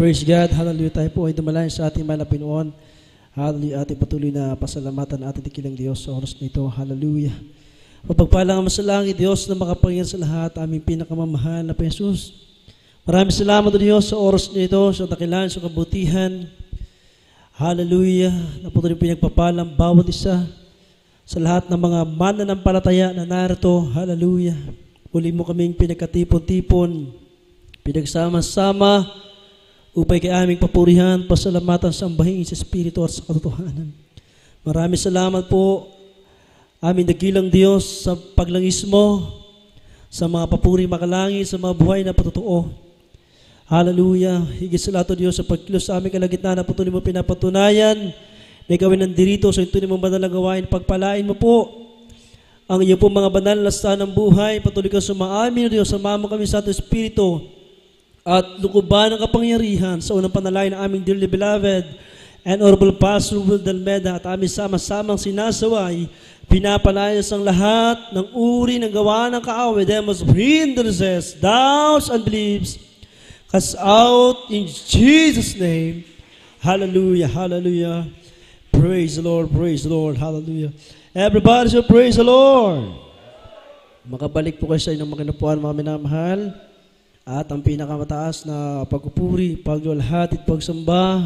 Praise God. Hallelujah. Tayo po ay dumalayan sa ating mahal na Panginoon. Hallelujah. Ating patuloy na pasalamatan ating dikilang Diyos sa oras nito. Hallelujah. Mapagpalang ang masalangit Diyos na makapangyarihan sa lahat, aming pinakamamahal na Jesus. Maraming salamat o Diyos sa oras nito, sa dakilan, sa kabutihan. Hallelujah. Na patuloy pinagpapalang bawat isa sa lahat ng mga mananampalataya na narito. Hallelujah. Uli mo kaming pinagkatipon-tipon, pinagsama-sama, upay kay aming papurihan, pasalamatan sa ambahing sa Espiritu at sa katotohanan. Maraming salamat po, aming dakilang Diyos, sa paglangis mo, sa mga papuri makalangit, sa mga buhay na patotoo. Hallelujah. Higit sa lahat o Diyos, sa pagkilos sa aming kalagitnaan na patuloy mo pinapatunayan, na ikaw ay nandirito sa tunay mong banal na gawain, pagpalain mo po ang iyo po mga banal na saan ng buhay, patuloy ka sumaamin o Diyos, sumama kami sa ating Espiritu, at lukuban ang kapangyarihan sa unang panalangin ng aming dearly beloved and honorable Pastor Will Dalmeda at aming sama-samang sinasaway, pinapalayas ang lahat ng uri ng gawa ng kaaway, demos, hindrances, doubts, and beliefs, cast out in Jesus' name. Hallelujah, hallelujah. Praise the Lord, hallelujah. Everybody should praise the Lord. Makabalik po kayo sa inyong makinupuan, mga minamahal. At ang pinakamataas na pagpupuri, pagluwalhati, pagsamba,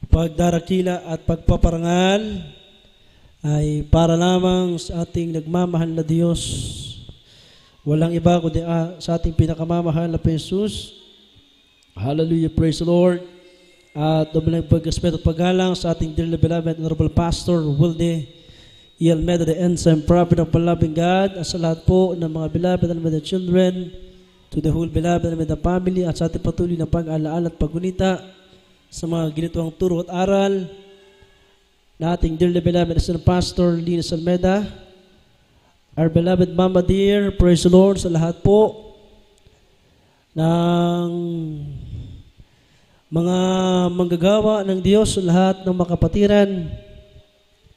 pagdarakila at pagpaparangal ay para lamang sa ating nagmamahal na Diyos. Walang iba kundi sa ating pinakamamahal na Jesus. Hallelujah, praise the Lord. At doble pag-respeto at paggalang sa ating dearly beloved honorable Pastor Wilde E. Almeida, the ensign prophet of the loving God, at sa lahat po ng mga beloved and the children, to the whole beloved and the family, at sa ating patuloy na pag-alaala at paggunita sa mga ginituang turo at aral na ating dearly beloved as Pastor Linus Almeida, our beloved Mama dear, praise the Lord, sa lahat po ng mga manggagawa ng Diyos, sa lahat ng makapatiran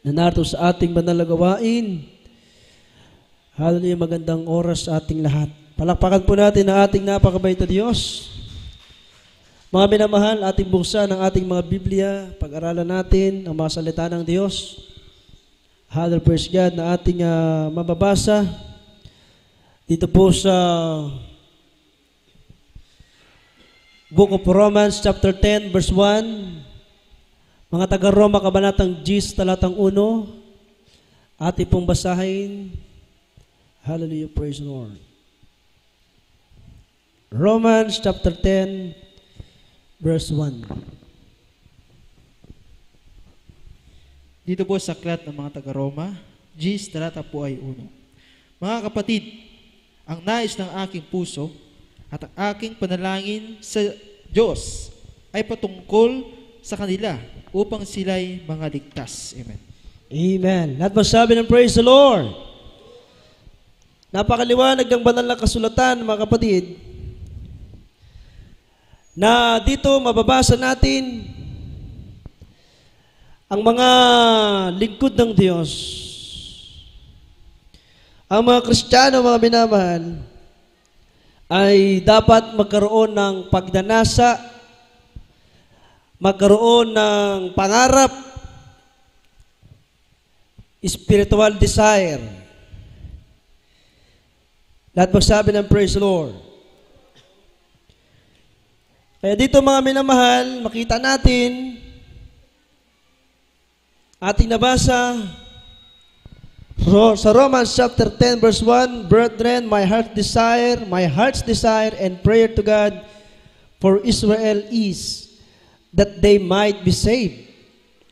na narito sa ating banal na gawain. Hallelujah, magandang oras sa ating lahat. Palakpakan po natin ang ating napakabait na Diyos. Mga minamahal, ating buksan ang ating mga Biblia, pag-aralan natin ang mga salita ng Diyos. Hallelujah, praise God, na ating mababasa dito po sa Book of Romans, chapter 10, verse 1. Mga taga-Roma, kabanatang 10, talatang 1. Ating pong basahin. Hallelujah, praise the Lord. Romans chapter 10, verse 1. Dito po sa aklat ng mga taga-Roma, Gs, talata po ay 1. Mga kapatid, ang nais ng aking puso at ang aking panalangin sa Diyos ay patungkol sa kanila upang sila'y mga ligtas. Amen. Amen. Lahat masabi ng praise the Lord. Napakaliwanag ng banal na kasulatan, mga kapatid, na dito mababasa natin ang mga lingkod ng Diyos, ang mga Kristiyano, mga minamahal, ay dapat magkaroon ng pagdanasa, magkaroon ng pangarap, spiritual desire. Lahat magsabi ng praise the Lord. Kaya dito mga minamahal, makita natin, ating nabasa sa Romans chapter 10 verse 1, Brethren, my heart's desire and prayer to God for Israel is that they might be saved.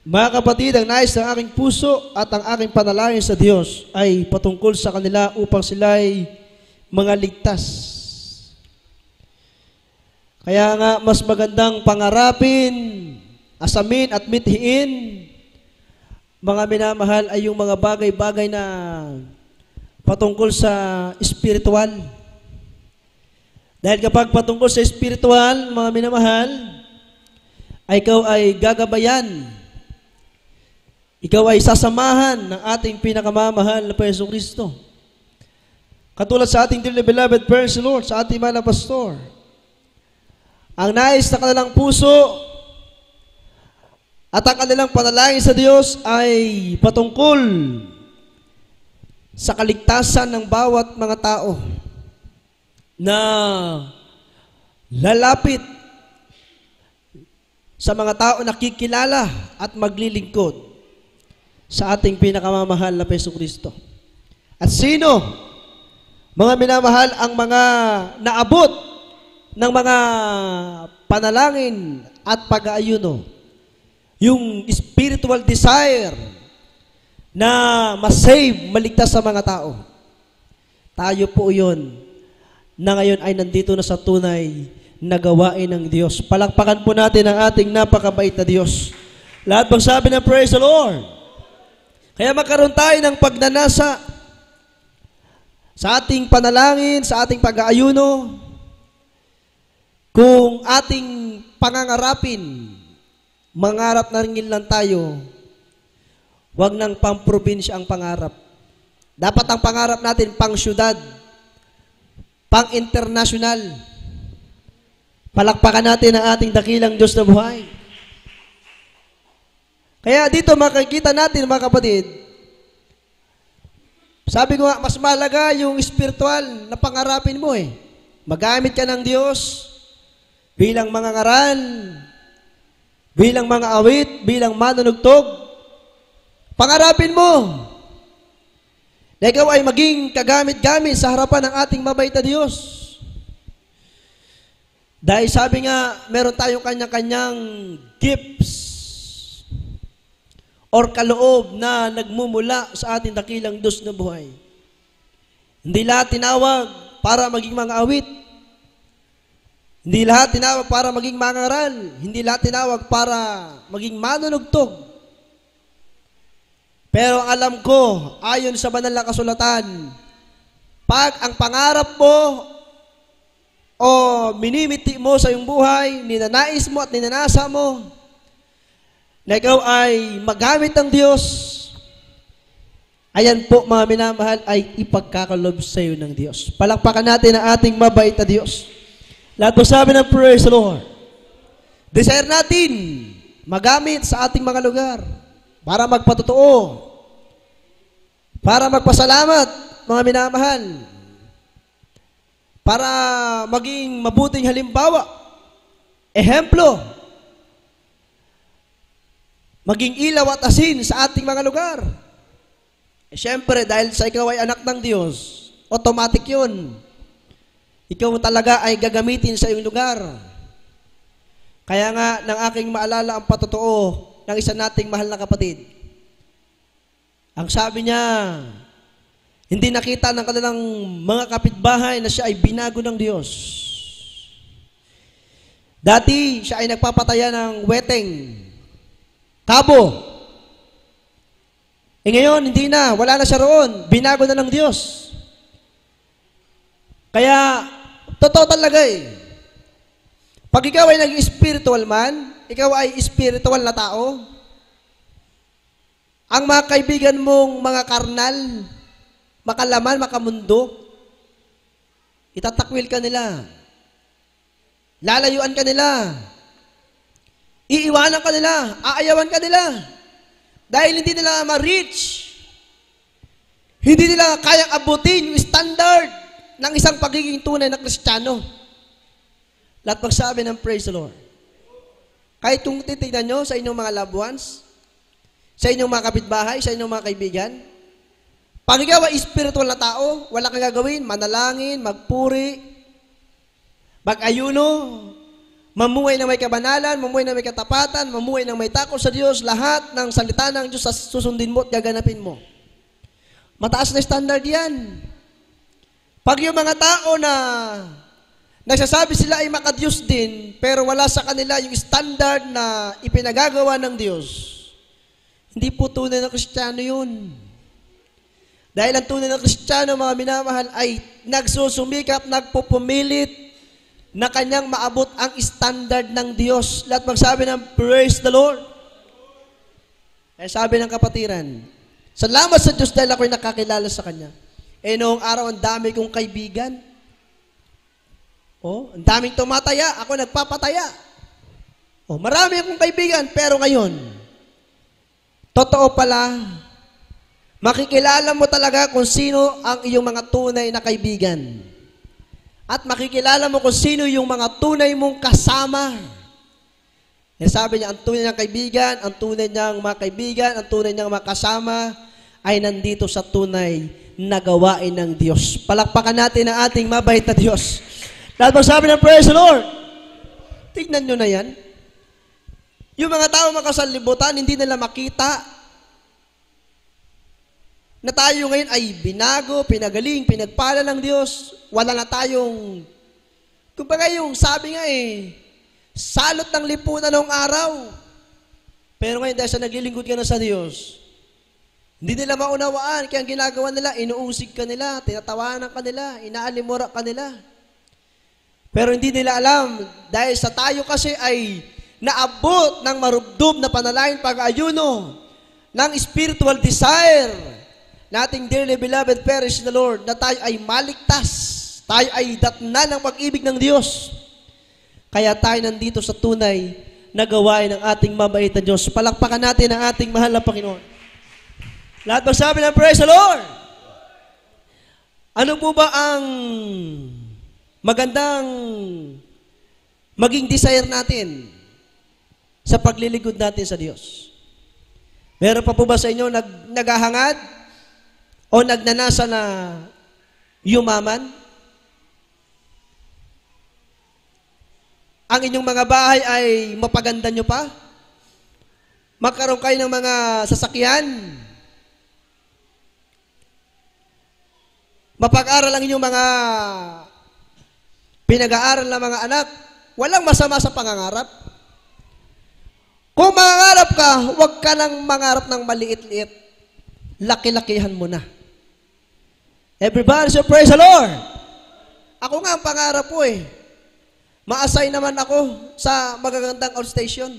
Mga kapatid, ang nais ng aking puso at ang aking panalangin sa Diyos ay patungkol sa kanila upang sila'y mga ligtas. Kaya nga, mas magandang pangarapin, asamin at mithiin, mga minamahal, ay yung mga bagay-bagay na patungkol sa spiritual. Dahil kapag patungkol sa spiritual, mga minamahal, ay ikaw ay gagabayan. Ikaw ay sasamahan ng ating pinakamamahal na Panginoong Kristo. Katulad sa ating dearly beloved Panginoon, Lord, sa ating mga pastor. Ang nais na kanilang puso at ang kanilang panalangin sa Diyos ay patungkol sa kaligtasan ng bawat mga tao na lalapit sa mga tao na kikilala at maglilingkod sa ating pinakamamahal na Jesucristo. At sino, mga minamahal, ang mga naabot ng mga panalangin at pag-aayuno? Yung spiritual desire na masave, maligtas sa mga tao. Tayo po yun na ngayon ay nandito na sa tunay na gawain ng Diyos. Palakpakan po natin ang ating napakabait na Diyos. Lahat bang sabi ng praise the Lord? Kaya magkaroon tayo ng pagnanasa sa ating panalangin, sa ating pag-aayuno, kung ating pangangarapin, mangarap na rin lang tayo, huwag nang pang-probinsya ang pangarap. Dapat ang pangarap natin pang-syudad, pang-internasyonal. Palakpakan natin ang ating dakilang Diyos na buhay. Kaya dito makikita natin, mga kapatid, sabi ko nga, mas malaga yung spiritual na pangarapin mo eh. Magamit ka ng Diyos bilang mga ngaral, bilang mga awit, bilang manunugtog. Pangarapin mo na ikaw ay maging kagamit-gamit sa harapan ng ating mabait na Diyos. Dahil sabi nga, meron tayong kanya-kanyang gifts or kaloob na nagmumula sa ating dakilang Diyos na buhay. Hindi lahat tinawag para maging mga awit. Hindi lahat tinawag para maging mangaral. Hindi lahat tinawag para maging manunugtog. Pero ang alam ko, ayon sa banal na kasulatan, pag ang pangarap mo o minimiti mo sa iyong buhay, ninanais mo at ninanasa mo, na ikaw ay magamit ng Diyos, ayan po, mga minamahal, ay ipagkakalob sa iyo ng Diyos. Palakpakan natin ang ating mabait na Diyos. Lahat po sabi ng praise the Lord. Desire natin magamit sa ating mga lugar para magpatotoo, para magpasalamat, mga minamahal, para maging mabuting halimbawa, ehemplo, maging ilaw at asin sa ating mga lugar. Siyempre, dahil sa ikaw ay anak ng Diyos, automatic yun. Ikaw talaga ay gagamitin sa iyong lugar. Kaya nga, nang aking maalala ang patotoo ng isa nating mahal na kapatid. Ang sabi niya, hindi nakita ng kanilang mga kapitbahay na siya ay binago ng Diyos. Dati, siya ay nagpapataya ng weteng, kabo. Ngayon, hindi na, wala na siya roon. Binago na ng Diyos. Kaya, totoo talaga eh. Pag ikaw ay naging spiritual man, ikaw ay spiritual na tao, ang mga kaibigan mong mga karnal, makalaman, makamundo, itatakwil ka nila. Lalayuan ka nila. Iiwanan ka nila. Aayawan ka nila. Dahil hindi nila ma-reach. Hindi nila kayang abutin yung standard ng isang pagiging tunay na Kristiyano. Lahat magsabi ng praise the Lord. Kahit kung titignan nyo sa inyong mga loved ones, sa inyong mga kapitbahay, sa inyong mga kaibigan, pag ikaw ay spiritual na tao, wala kang gagawin, manalangin, magpuri, mag-ayuno, mamuhay na may kabanalan, mamuhay na may katapatan, mamuhay na may takot sa Diyos, lahat ng salita ng Diyos susundin mo at gaganapin mo. Mataas na standard yan. Pag yung mga tao na nagsasabi sila ay makadiyos din, pero wala sa kanila yung standard na ipinagagawa ng Diyos, hindi po tunay na Kristiyano yun. Dahil ang tunay na Kristiyano, mga minamahal, ay nagsusumikap, nagpupumilit na kanyang maabot ang standard ng Diyos. Lahat magsabi ng praise the Lord. Kaya sabi ng kapatiran, salamat sa Diyos dahil ako'y nakakilala sa Kanya. Noong araw, ang dami kong kaibigan. Oh, ang daming tumataya, ako nagpapataya. Oh, marami akong kaibigan, pero ngayon, totoo pala, makikilala mo talaga kung sino ang iyong mga tunay na kaibigan. At makikilala mo kung sino yung mga tunay mong kasama. Eh, sabi niya, ang tunay niyang kaibigan, ang tunay niyang mga kaibigan, ang tunay niyang mga kasama ay nandito sa tunay na gawain ng Diyos. Palakpakan natin ang ating mabait na Diyos. Lahat magsabi ng praise the Lord. Tignan nyo na yan. Yung mga tao makasalibutan, hindi nila makita na tayo ngayon ay binago, pinagaling, pinagpala ng Diyos. Wala na tayong, kumbaga yung sabi nga salot ng lipunan ng araw. Pero ngayon dahil sa naglilingkod ka na sa Diyos, hindi nila maunawaan. Kaya ang ginagawa nila, inuusig ka nila, tinatawanan ka nila, inaalimura ka nila. Pero hindi nila alam, dahil sa tayo kasi ay naabot ng marubdob na panalangin pag-ayuno ng spiritual desire nating dearly beloved perish in the Lord, na tayo ay maligtas, tayo ay datnan ng pag-ibig ng Diyos. Kaya tayo nandito sa tunay na gawain ng ating mabait na Diyos. Palakpakan natin ang ating mahal na Panginoon. Lahat magsabi ng praise the Lord. Ano po ba ang magandang maging desire natin sa paglilingkod natin sa Diyos? Meron pa po ba sa inyo naghahangad o nagnanasa na yumaman? Ang inyong mga bahay ay mapaganda nyo pa? Magkaroon kayo ng mga sasakyan? Mapag-aral ang inyong mga pinag-aaral na mga anak? Walang masama sa pangangarap. Kung mangangarap ka, huwag ka nang mangarap ng maliit-liit. Laki-lakihan mo na. Everybody say praise the Lord. Ako nga ang pangarap ko Ma-assign naman ako sa magagandang outstation.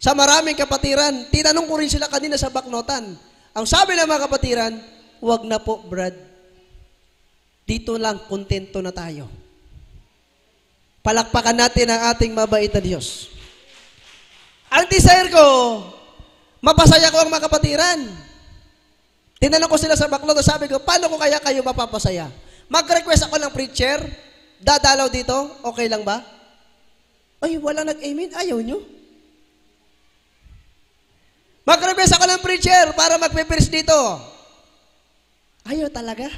Sa maraming kapatiran, tinanong ko rin sila kanina sa baknotan. Ang sabi ng mga kapatiran, huwag na po, Brad. Dito lang, kontento na tayo. Palakpakan natin ang ating mabait na Diyos. Ang desire ko, mapasaya ko ang mga kapatiran. Tinanong ko sila sa baknotan, sabi ko, paano ko kaya kayo mapapasaya? Mag-request ako ng preacher, dadalaw dito, okay lang ba? Ay, wala nag-amen, ayaw nyo. Mag-request ako ng preacher para mag-preach dito. Ayaw talaga.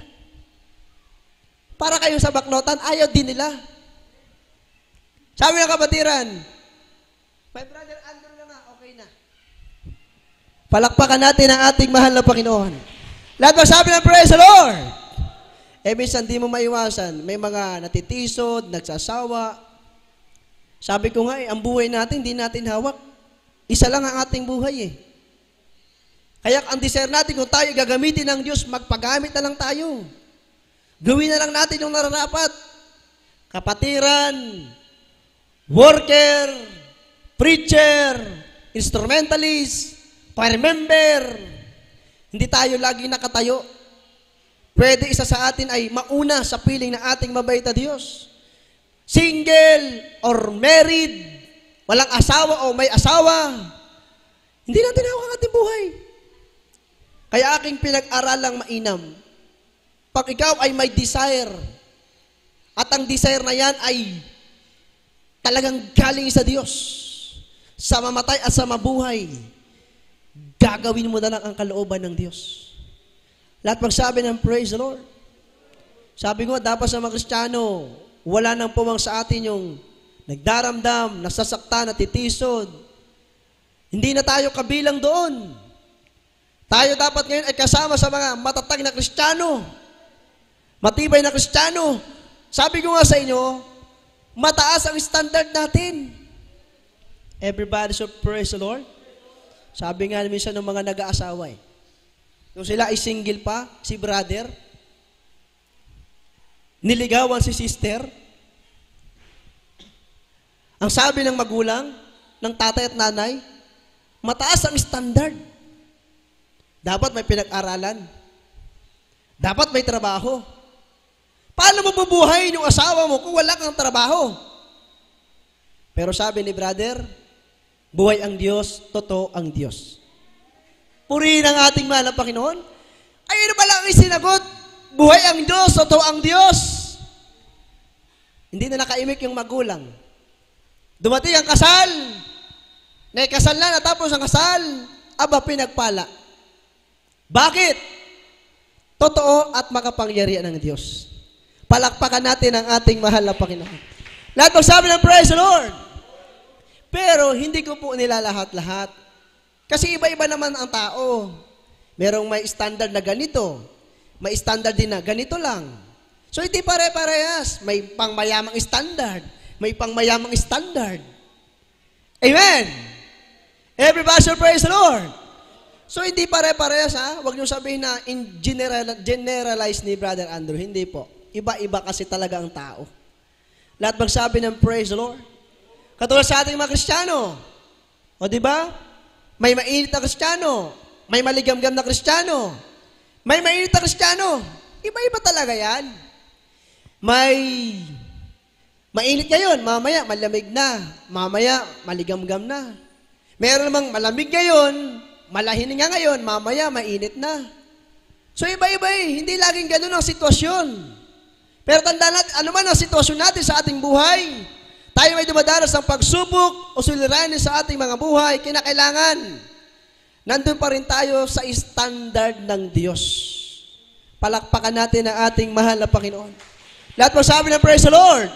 Para kayo sa baknotan, ayaw din nila. Sabi ng kapatiran, my brother Andrew na nga, okay na. Palakpakan natin ang ating mahal na Panginoon. Lahat magsabi ng praise the Lord. Minsan di mo maiwasan, may mga natitisod, nagsasawa. Sabi ko nga ang buhay natin, hindi natin hawak. Isa lang ang ating buhay Kaya ang desire natin, kung tayo gagamitin ng Diyos, magpagamit na lang tayo. Gawin na lang natin yung nararapat. Kapatiran, worker, preacher, instrumentalist, choir member. Hindi tayo lagi nakatayo. Pwede isa sa atin ay mauna sa piling ng ating mabait na Diyos. Single or married, walang asawa o may asawa, hindi natin hawak ang ating buhay. Kaya aking pinag-aralang mainam, pag ikaw ay may desire, at ang desire na yan ay talagang galing sa Diyos, sa mamatay at sa mabuhay, gagawin mo na lang ang kalooban ng Diyos. Lahat magsabi ng praise the Lord. Sabi ko, dapat sa mga Kristiyano, wala nang puwang sa atin yung nagdaramdam, nasasaktan, natitisod. Hindi na tayo kabilang doon. Tayo dapat ngayon ay kasama sa mga matatag na Kristiyano, matibay na Kristiyano. Sabi ko nga sa inyo, mataas ang standard natin. Everybody should praise the Lord. Sabi nga minsan ng mga nag-aasawa nung sila ay single pa, si brother, niligawan si sister, ang sabi ng magulang, ng tatay at nanay, mataas ang standard. Dapat may pinag-aralan. Dapat may trabaho. Paano mo bubuhayin yung asawa mo kung wala kang trabaho? Pero sabi ni brother, buhay ang Diyos, totoo ang Diyos. Purihin ang ating mahal na Panginoon. Ay, ano pala ang isinagot? Buhay ang Diyos, totoo ang Diyos. Hindi na nakaimik yung magulang. Dumating ang kasal. Naikasal na, natapos ang kasal. Aba, pinagpala. Bakit? Totoo at makapangyarihan ng Diyos. Palakpakan natin ang ating mahal na Panginoon. Lahat magsabi ng praise the Lord. Pero hindi ko po nila lahat-lahat. Kasi iba-iba naman ang tao. Merong may standard na ganito. May standard din na ganito lang. So hindi pare-parehas. May pangmayamang standard. May pangmayamang standard. Amen! Everybody should praise the Lord. So hindi pare-parehas ha. Huwag niyo sabihin na in generalize ni Brother Andrew. Hindi po. Iba-iba kasi talaga ang tao. Lahat magsabi ng praise the Lord. Katulad sa ating mga Kristiyano. O di ba? May mainit na Kristiyano. May maligamgam na Kristiyano. May mainit na Kristiyano. Iba-iba talaga yan. May mainit ngayon, mamaya malamig na. Mamaya maligamgam na. Meron namang malamig ngayon, malahin nga ngayon, mamaya mainit na. So iba-iba eh. Hindi laging ganun ang sitwasyon. Pero tandaan natin, ano man ang sitwasyon natin sa ating buhay, tayo may dumadaras ng pagsubok o suliranin sa ating mga buhay, kinakailangan, nandun pa rin tayo sa standard ng Diyos. Palakpakan natin ang ating mahal na Panginoon. Lahat mo sabi ng praise the Lord.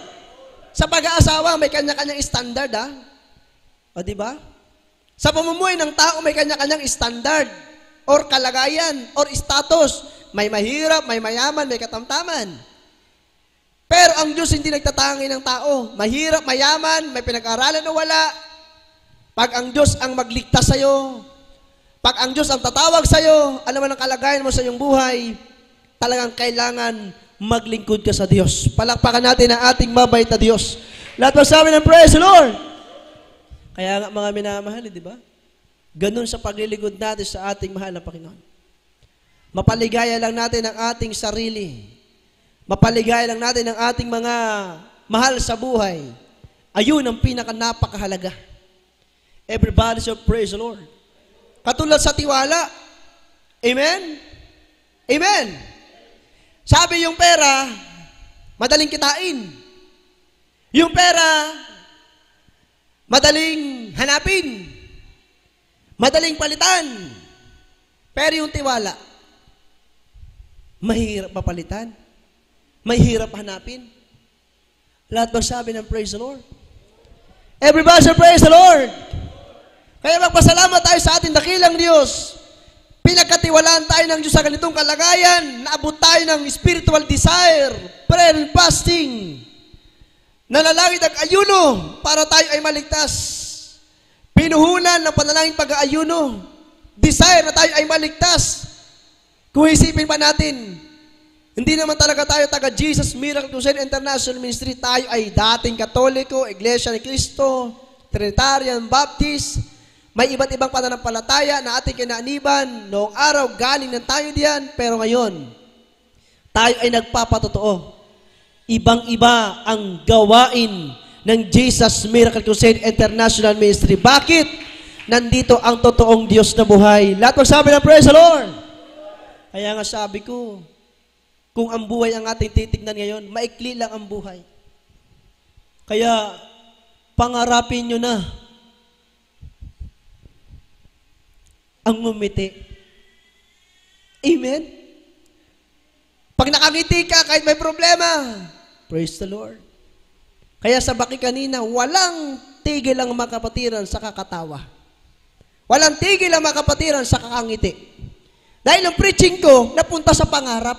Sa pag-aasawa, may kanya-kanyang standard, ha? O, di ba? Sa pamumuhay ng tao, may kanya-kanyang standard or kalagayan or status. May mahirap, may mayaman, may katamtaman. Pero ang Diyos hindi nagtatangi ng tao. Mahirap, mayaman, may pinag-aralan o wala. Pag ang Diyos ang magligtas sa'yo, pag ang Diyos ang tatawag sa'yo, ano man ang kalagayan mo sa iyong buhay, talagang kailangan maglingkod ka sa Diyos. Palakpakan natin ang ating mabait na Diyos. Lahat magsabi ng praise the Lord. Kaya nga mga minamahal, di ba? Ganun sa paglilingkod natin sa ating mahal na Panginoon. Mapaligaya lang natin ang ating sarili. Mapaligaya lang natin ang ating mga mahal sa buhay. Ayun ang pinaka-napakahalaga. Everybody should praise the Lord. Katulad sa tiwala. Amen? Amen? Sabi yung pera, madaling kitain. Yung pera, madaling hanapin. Madaling palitan. Pero yung tiwala, mahirap mapalitan. Mahirap hanapin. Lahat magsabi ng praise the Lord. Everybody should praise the Lord. Kaya magpasalamat tayo sa ating dakilang Diyos. Pinagkatiwalaan tayo ng Diyos sa ganitong kalagayan. Naabot tayo ng spiritual desire, prayer and fasting. Nanalangin at ayuno para tayo ay maligtas. Pinuhunan ng panalangin pag-aayuno. Desire na tayo ay maligtas. Kung isipin pa natin, hindi naman talaga tayo taga Jesus Miracle Crusade International Ministry. Tayo ay dating Katoliko, Iglesia ni Cristo, Trinitarian, Baptist. May iba't ibang pananampalataya na ating kinaaniban. Noong araw, galing na tayo diyan. Pero ngayon, tayo ay nagpapatotoo. Ibang-iba ang gawain ng Jesus Miracle Crusade International Ministry. Bakit? Nandito ang totoong Diyos na buhay. Lahat magsabi ng praise the Lord. Kaya nga sabi ko, kung ang buhay ang ating titignan ngayon, maikli lang ang buhay. Kaya, pangarapin nyo na ang ngumiti. Amen? Pag nakangiti ka, kahit may problema, praise the Lord. Kaya sa baki kanina, walang tigil ang mga kapatiran sa kakatawa. Walang tigil ang mga kapatiran sa kakangiti. Dahil ang preaching ko, napunta sa pangarap.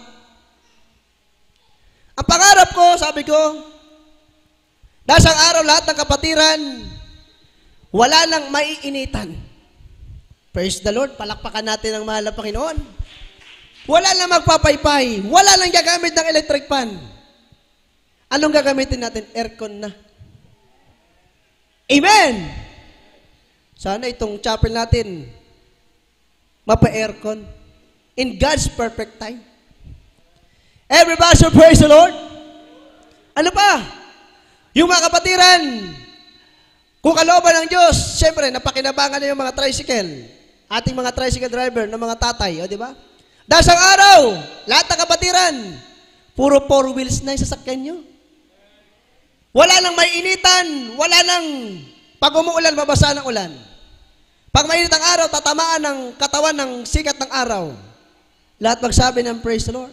Ang pangarap ko, sabi ko, dasang araw lahat ng kapatiran, wala nang maiinitan. Praise the Lord, palakpakan natin ang mahal na Panginoon. Wala nang magpapaypay, wala nang gagamit ng electric fan. Anong gagamitin natin? Aircon na. Amen! Sana itong chapel natin, mapa-aircon. In God's perfect time. Everybody should praise the Lord. Ano pa? Yung mga kapatiran, kung kalooban ng Diyos, siyempre, napakinabangan na yung mga tricycle. Ating mga tricycle driver ng mga tatay, o di ba? Dahil sa araw, lahat ng kapatiran, puro four wheels na yung sasakyan nyo. Wala nang may initan, wala nang pag umuulan, babasa ng ulan. Pag mainit ang araw, tatamaan ng katawan ng sikat ng araw. Lahat magsabi ng praise the Lord.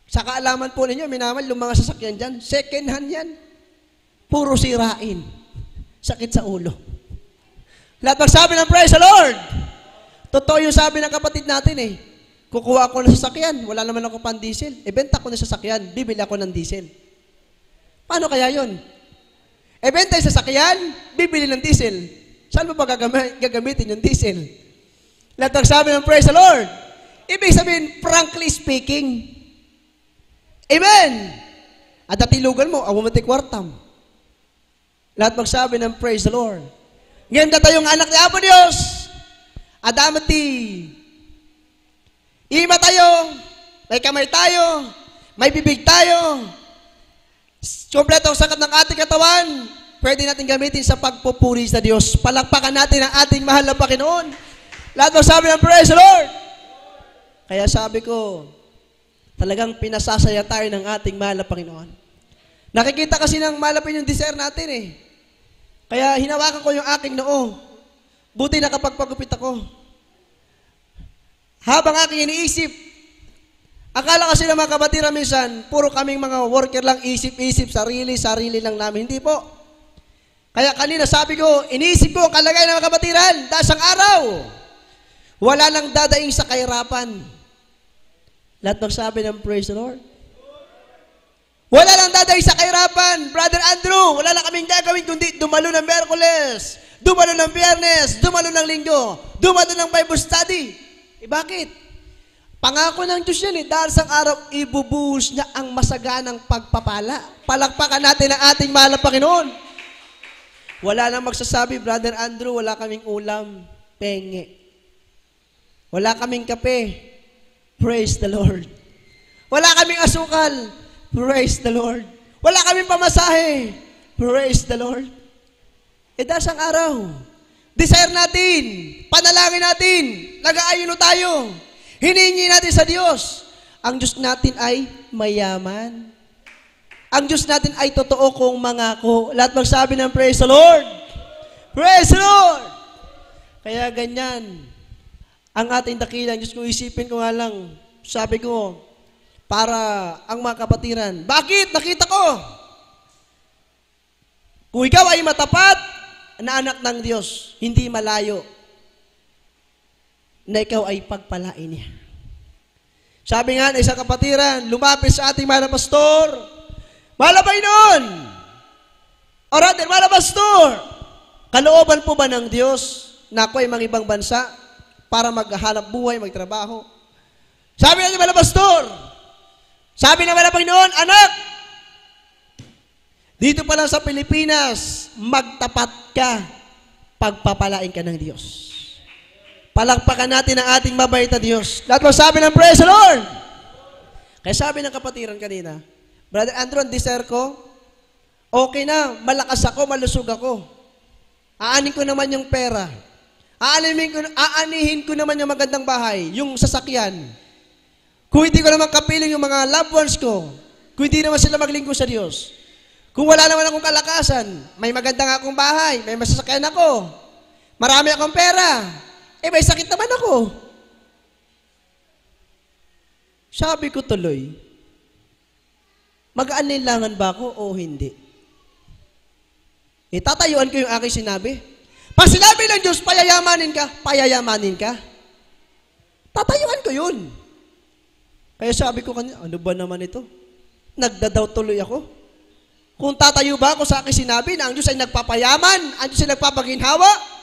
Sa kaalaman po ninyo, minamal, yung mga sasakyan dyan, second hand yan. Puro sirain. Sakit sa ulo. Lahat magsabi ng praise the Lord. Totoo yung sabi ng kapatid natin eh. Kukuha ako ng sasakyan, wala naman ako pang diesel. Benta ko ng sasakyan, bibili ako ng diesel. Paano kaya yun? Benta yung sasakyan, bibili ng diesel. Saan mo pa gagamitin yung diesel? Lahat magsabi ng praise the Lord. Ibig sabihin, frankly speaking, amen! At natilugan mo, awamati kwartam. Lahat magsabi ng praise the Lord. Ngayon na tayong anak ni Apo Diyos. Adamati. Ima tayo. May kamay tayo. May bibig tayo. Kompleto ang sakat ng ating katawan. Pwede natin gamitin sa pagpupuri sa Diyos. Palakpakan natin ang ating mahal na Panginoon. Lahat magsabi ng praise the Lord. Kaya sabi ko, talagang pinasasaya tayo ng ating mahal na Panginoon. Nakikita kasi ng malapin yung desire natin eh. Kaya hinawakan ko yung aking noo. Buti nakapagpagupit ako. Habang aking iniisip, akala kasi ng mga kabatiran minsan, puro kaming mga worker lang, isip-isip, sarili lang namin. Hindi po. Kaya kanina sabi ko, iniisip ko ang kalagayan ng mga kabatiran, dahil sang araw, wala nang dadaing sa kahirapan. Lahat magsabi ng praise the Lord. Wala lang dadaing sa kahirapan. Brother Andrew, wala lang kaming gagawin kundi dumalo ng Miyerkules, dumalo ng Biyernes, dumalo ng Linggo, dumalo ng Bible study. Bakit? Pangako ng Diyos yan eh. Dahil sa araw, ibubuhos niya ang masaganang pagpapala. Palakpakan natin ang ating mahal na Panginoon. Wala nang magsasabi, Brother Andrew, wala kaming ulam, penge. Wala kaming kape, praise the Lord. Wala kaming asukal, praise the Lord. Wala kaming pamasahe, praise the Lord. Dahil sa araw, desire natin, panalangin natin, nag-aayuno tayo, hiningi natin sa Diyos. Ang Diyos natin ay mayaman. Ang Diyos natin ay totoo kong mangako. Lahat magsabi ng praise the Lord. Praise the Lord! Kaya ganyan, ang ating dakilang Diyos, kung isipin ko nga lang, sabi ko, para ang mga kapatiran, bakit? Nakita ko. Kung ikaw ay matapat na anak ng Diyos, hindi malayo na ikaw ay pagpalain niya. Sabi nga ng isang kapatiran, lumapit sa ating mahal na pastor, mahal na Panginoon, o rather, mahal na pastor, kalooban po ba ng Diyos na ako ay mangibang bansa para maghahanap buhay, magtrabaho? Sabi nga ng mahal na pastor, sabi ng mahal na Panginoon, anak, dito pa lang sa Pilipinas, magtapat ka, pagpapalain ka ng Diyos. Palakpakan natin ang ating mabait na Diyos. Lahat mo sabi ng praise the Lord. Kaya sabi ng kapatiran kanina, Brother Andrew, ang desire ko, okay na, malakas ako, malusog ako. Aanin ko naman yung pera. Aanihin ko naman yung magandang bahay, yung sasakyan. Kung hindi ko naman kapiling yung mga loved ones ko, kung hindi naman sila maglingkod sa Diyos, kung wala naman akong kalakasan, may magandang akong bahay, may masasakyan ako, marami akong pera, may sakit naman ako. Sabi ko tuloy, mag-anilangan ba ako o hindi? Tatayuan ko yung aking sinabi. Pag sinabi ng Diyos, payayamanin ka. Tatayuan ko yun. Kaya sabi ko kanina, ano ba naman ito? Nagdadaw tuloy ako. Kung tatayo ba ako sa aking sinabi na ang Diyos ay nagpapayaman, ang Diyos ay nagpapaginhawa,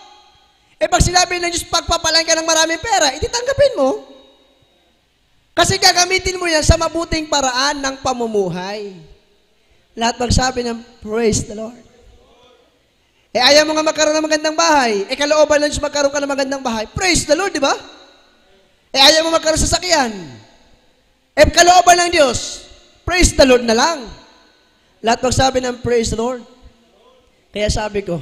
pag sinabi ng Diyos, pagpapalain ka ng maraming pera, ititanggapin mo. Kasi gagamitin mo yan sa mabuting paraan ng pamumuhay. Lahat magsabi ng praise the Lord. Ayaw mo nga magkaroon ng magandang bahay, kalooban ng Diyos magkaroon ka ng magandang bahay. Praise the Lord, di ba? Ayaw mo magkaroon sa sakyan. Kalooban ng Diyos, praise the Lord na lang. Lahat magsabi ng praise the Lord. Kaya sabi ko,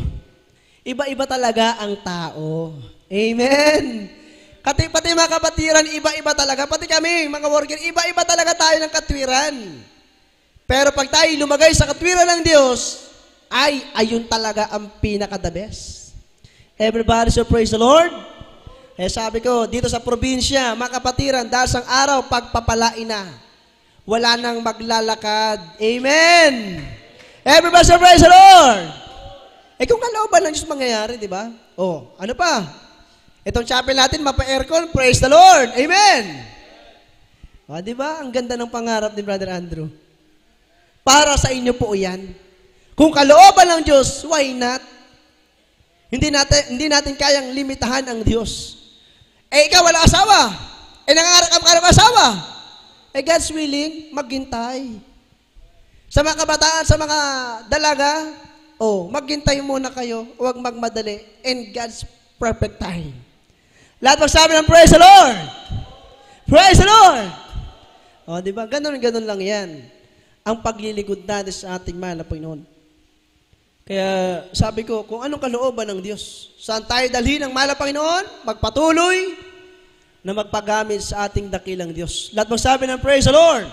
iba-iba talaga ang tao. Amen. Pati mga kapatiran, iba-iba talaga. Pati kami, mga worker, iba-iba talaga tayo ng katwiran. Pero pag tayo lumagay sa katwiran ng Diyos, ayun talaga ang pinaka-the best. Everybody so praise the Lord. Eh sabi ko, dito sa probinsya, mga kapatiran, dahil sang araw, pagpapalain na. Wala nang maglalakad. Amen. Everybody so praise the Lord. Kung kalooban ng Diyos mangyayari, di ba? Ano pa? Itong chapel natin, mapa-aircon, praise the Lord. Amen. Di ba? Ang ganda ng pangarap ni Brother Andrew. Para sa inyo po yan. Kung kalooban ng Diyos, why not? Hindi natin kayang limitahan ang Diyos. Ikaw wala asawa. Nangangarap ka ng asawa. God's willing, maghintay. Sa mga kabataan, sa mga dalaga, maghintay muna kayo, huwag magmadali, in God's perfect time. Lahat magsabi ng praise the Lord! Praise the Lord! Di ba? Ganon lang yan. Ang paglilingkod natin sa ating mahal na Panginoon. Kaya sabi ko, kung anong kalooban ng Diyos, saan tayo dalhin ang mahal na Panginoon? Magpatuloy na magpagamit sa ating dakilang Diyos. Lahat magsabi ng praise the Lord!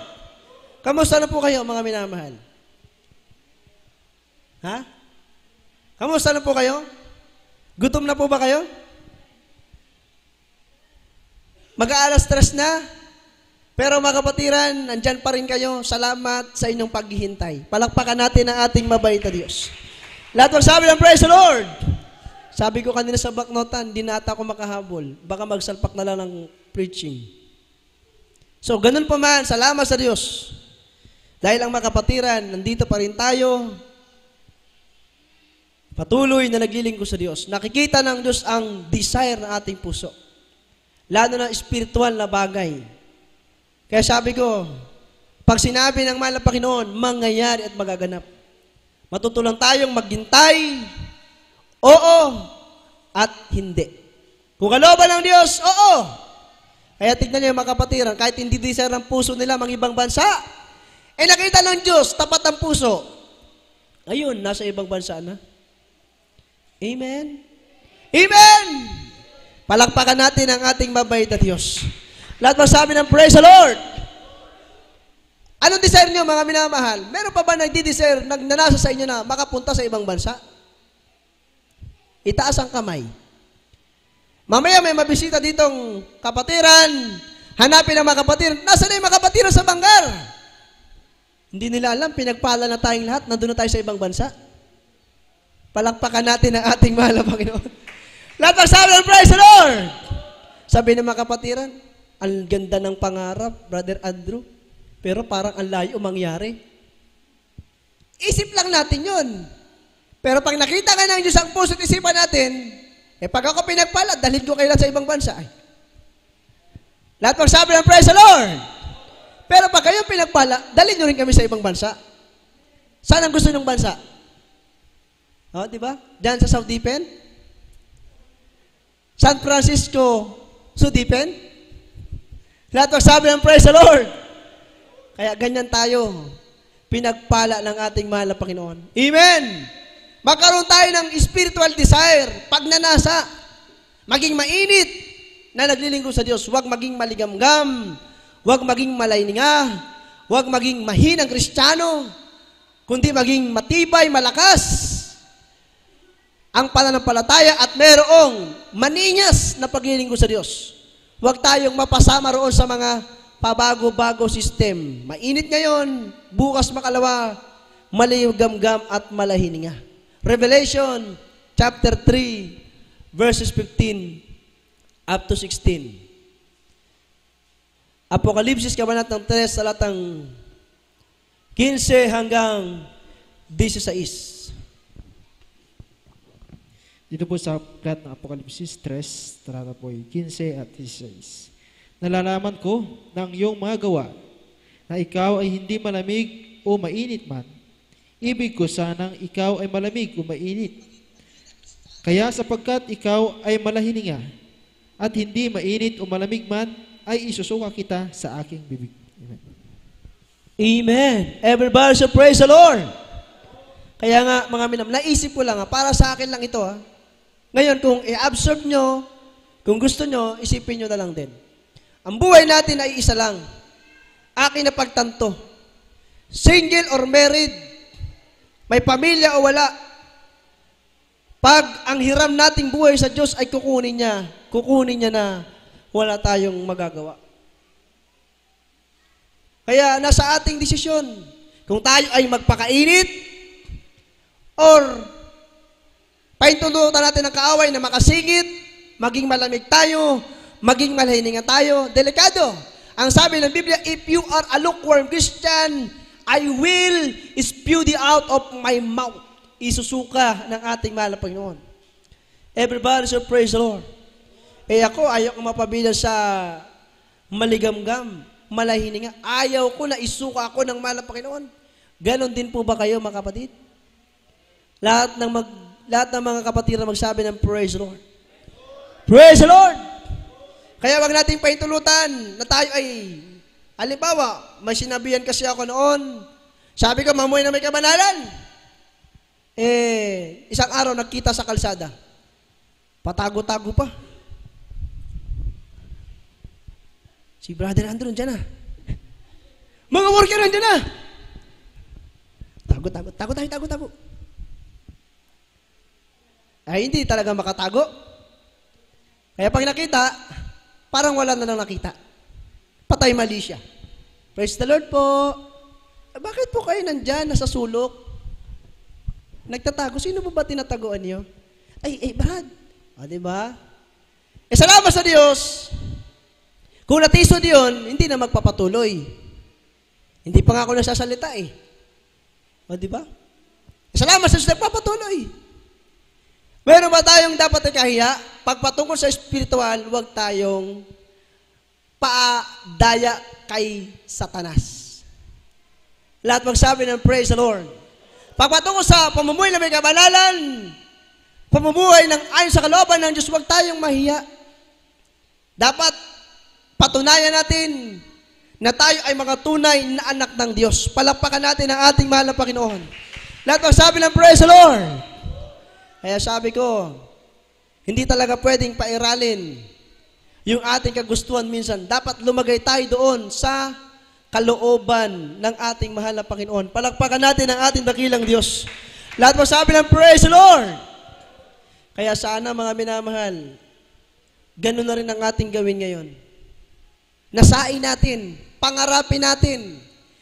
Kamusta na po kayo, mga minamahal? Ha? Kamusta na po kayo? Gutom na po ba kayo? Mag-aalas 3 na? Pero mga kapatiran, nandyan pa rin kayo. Salamat sa inyong paghihintay. Palakpakan natin ang ating mabait na Diyos. Lahat magsabi ng praise the Lord! Sabi ko kanina sa baknotan, di na ata ako makahabol. Baka magsalpak na lang ng preaching. So, ganun pa man, salamat sa Diyos. Dahil ang mga kapatiran, nandito pa rin tayo. Patuloy na naglilingkod sa Diyos. Nakikita ng Diyos ang desire ng ating puso. Lalo na spiritual na bagay. Kaya sabi ko, pag sinabi ng mahal na Panginoon, mangyayari at magaganap. Matutulang tayong maghintay, oo, at hindi. Kung kalooban ng Diyos, oo. Kaya tignan niyo mga kapatiran, kahit hindi desire ng puso nila mga ibang bansa, nakita ng Diyos, tapat ang puso. Ayun, nasa ibang bansa na. Amen? Amen! Palakpakan natin ang ating mabait na Diyos. Lahat magsabi ng praise the Lord. Anong desire niyo, mga minamahal? Meron pa ba nagdi-desire, nagnanasa sa inyo na makapunta sa ibang bansa? Itaas ang kamay. Mamaya may mabisita ditong kapatiran. Hanapin ang mga kapatiran. Nasaan na yung mga kapatiran sa Banggar? Hindi nila alam, pinagpala na tayong lahat, nandun na tayo sa ibang bansa. Palakpakan natin ang ating mahal na Panginoon. Lahat magsabi ng praise the Lord! Sabi ng mga kapatiran, ang ganda ng pangarap, Brother Andrew, pero parang ang layo mangyari. Isip lang natin yun. Pero pag nakita ka ng Diyos ang puso at isipan natin, pag ako pinagpala, dalhin ko kayo sa ibang bansa. Lahat magsabi ng praise the Lord! Pero pag kayo pinagpala, dalhin nyo rin kami sa ibang bansa. Saan ang gusto ng bansa? Di ba? Diyan sa South Deepen? San Francisco, Sudipen? Lahat magsabi ng praise the Lord. Kaya ganyan tayo. Pinagpala ng ating mahal na Panginoon. Amen! Magkaroon tayo ng spiritual desire, pagnanasa, maging mainit na naglilingkod sa Diyos. Huwag maging maligamgam, huwag maging malayninga, huwag maging mahinang Kristiyano, kundi maging matibay, malakas ang pananampalataya at merong maninyas na paglilingkod sa Diyos. Huwag tayong mapasama roon sa mga pabago-bago system. Mainit ngayon, bukas makalawa, maligamgam at malahininga. Revelation chapter 3 verses 15 up to 16. Apokalipsis kabanatang 3 talatang 15 hanggang 16. Dito po sa aklat ng Apokalipsis 3, talata po 15 at 16. Nalalaman ko ng iyong mga gawa na ikaw ay hindi malamig o mainit man. Ibig ko sanang ikaw ay malamig o mainit. Kaya sapagkat ikaw ay malahininga at hindi mainit o malamig man, ay isusuka kita sa aking bibig. Amen. Amen. Everybody should praise the Lord. Kaya nga, mga minam, naisip ko lang, para sa akin lang ito. Ngayon, kung i-absorb nyo, kung gusto nyo, isipin nyo na lang din. Ang buhay natin ay isa lang. Akin na pagtanto. Single or married, may pamilya o wala, pag ang hiram nating buhay sa Diyos ay kukunin niya na wala tayong magagawa. Kaya nasa ating desisyon, kung tayo ay magpakainit, or paintulutan natin ang kaaway na makasingit, maging malamig tayo, maging malhiningan tayo, delikado. Ang sabi ng Biblia, if you are a lukewarm Christian, I will spew thee out of my mouth. Isusuka ng ating mahal na Panginoon. Everybody should praise the Lord. Ako, ayaw ko mapabilang sa maligamgam, malahininga. Ayaw ko na isuka ako ng mahal na Panginoon. Ganon din po ba kayo, mga kapatid? Lahat ng mga kapatid na magsabi ng praise the Lord. Praise the Lord! Kaya wag nating paintulutan na tayo ay, halimbawa, may sinabihan kasi ako noon, sabi ko, mamuhay na may kabanalan. Isang araw nagkita sa kalsada. Patago-tago pa. Si Brother Andrew, dyan na. Mga worker, dyan na. Tago. Ay, hindi talaga makatago. Kaya pag nakita, parang wala na lang nakita. Patay mali siya. Praise the Lord po. Bakit po kayo nandyan, nasa sulok? Nagtatago. Sino ba tinataguan niyo? Brad. Diba? Salamat sa Diyos. Kung natisod yun, hindi na magpapatuloy. Hindi pa nga ako nasasalita diba? Salamat sa Diyos, nagpapatuloy. Meron ba tayong dapat ikahiya? Pagpatungkol sa spiritual, huwag tayong paadaya kay Satanas. Lahat magsabi ng praise the Lord. Pagpatungkol sa pamumuhay na may kabanalan, pamumuhay ng ayon sa kalooban ng Diyos, huwag tayong mahiya. Dapat patunayan natin na tayo ay mga tunay na anak ng Diyos. Palakpakan natin ang ating mahal na Panginoon. Lahat magsabi ng praise the Lord. Kaya sabi ko, hindi talaga pwedeng pairalin yung ating kagustuhan minsan. Dapat lumagay tayo doon sa kalooban ng ating mahal na Panginoon. Palakpakan natin ang ating dakilang Diyos. Lahat magsabi ng praise the Lord. Kaya sana mga minamahal, ganun na rin ang ating gawin ngayon. Nasain natin, pangarapin natin,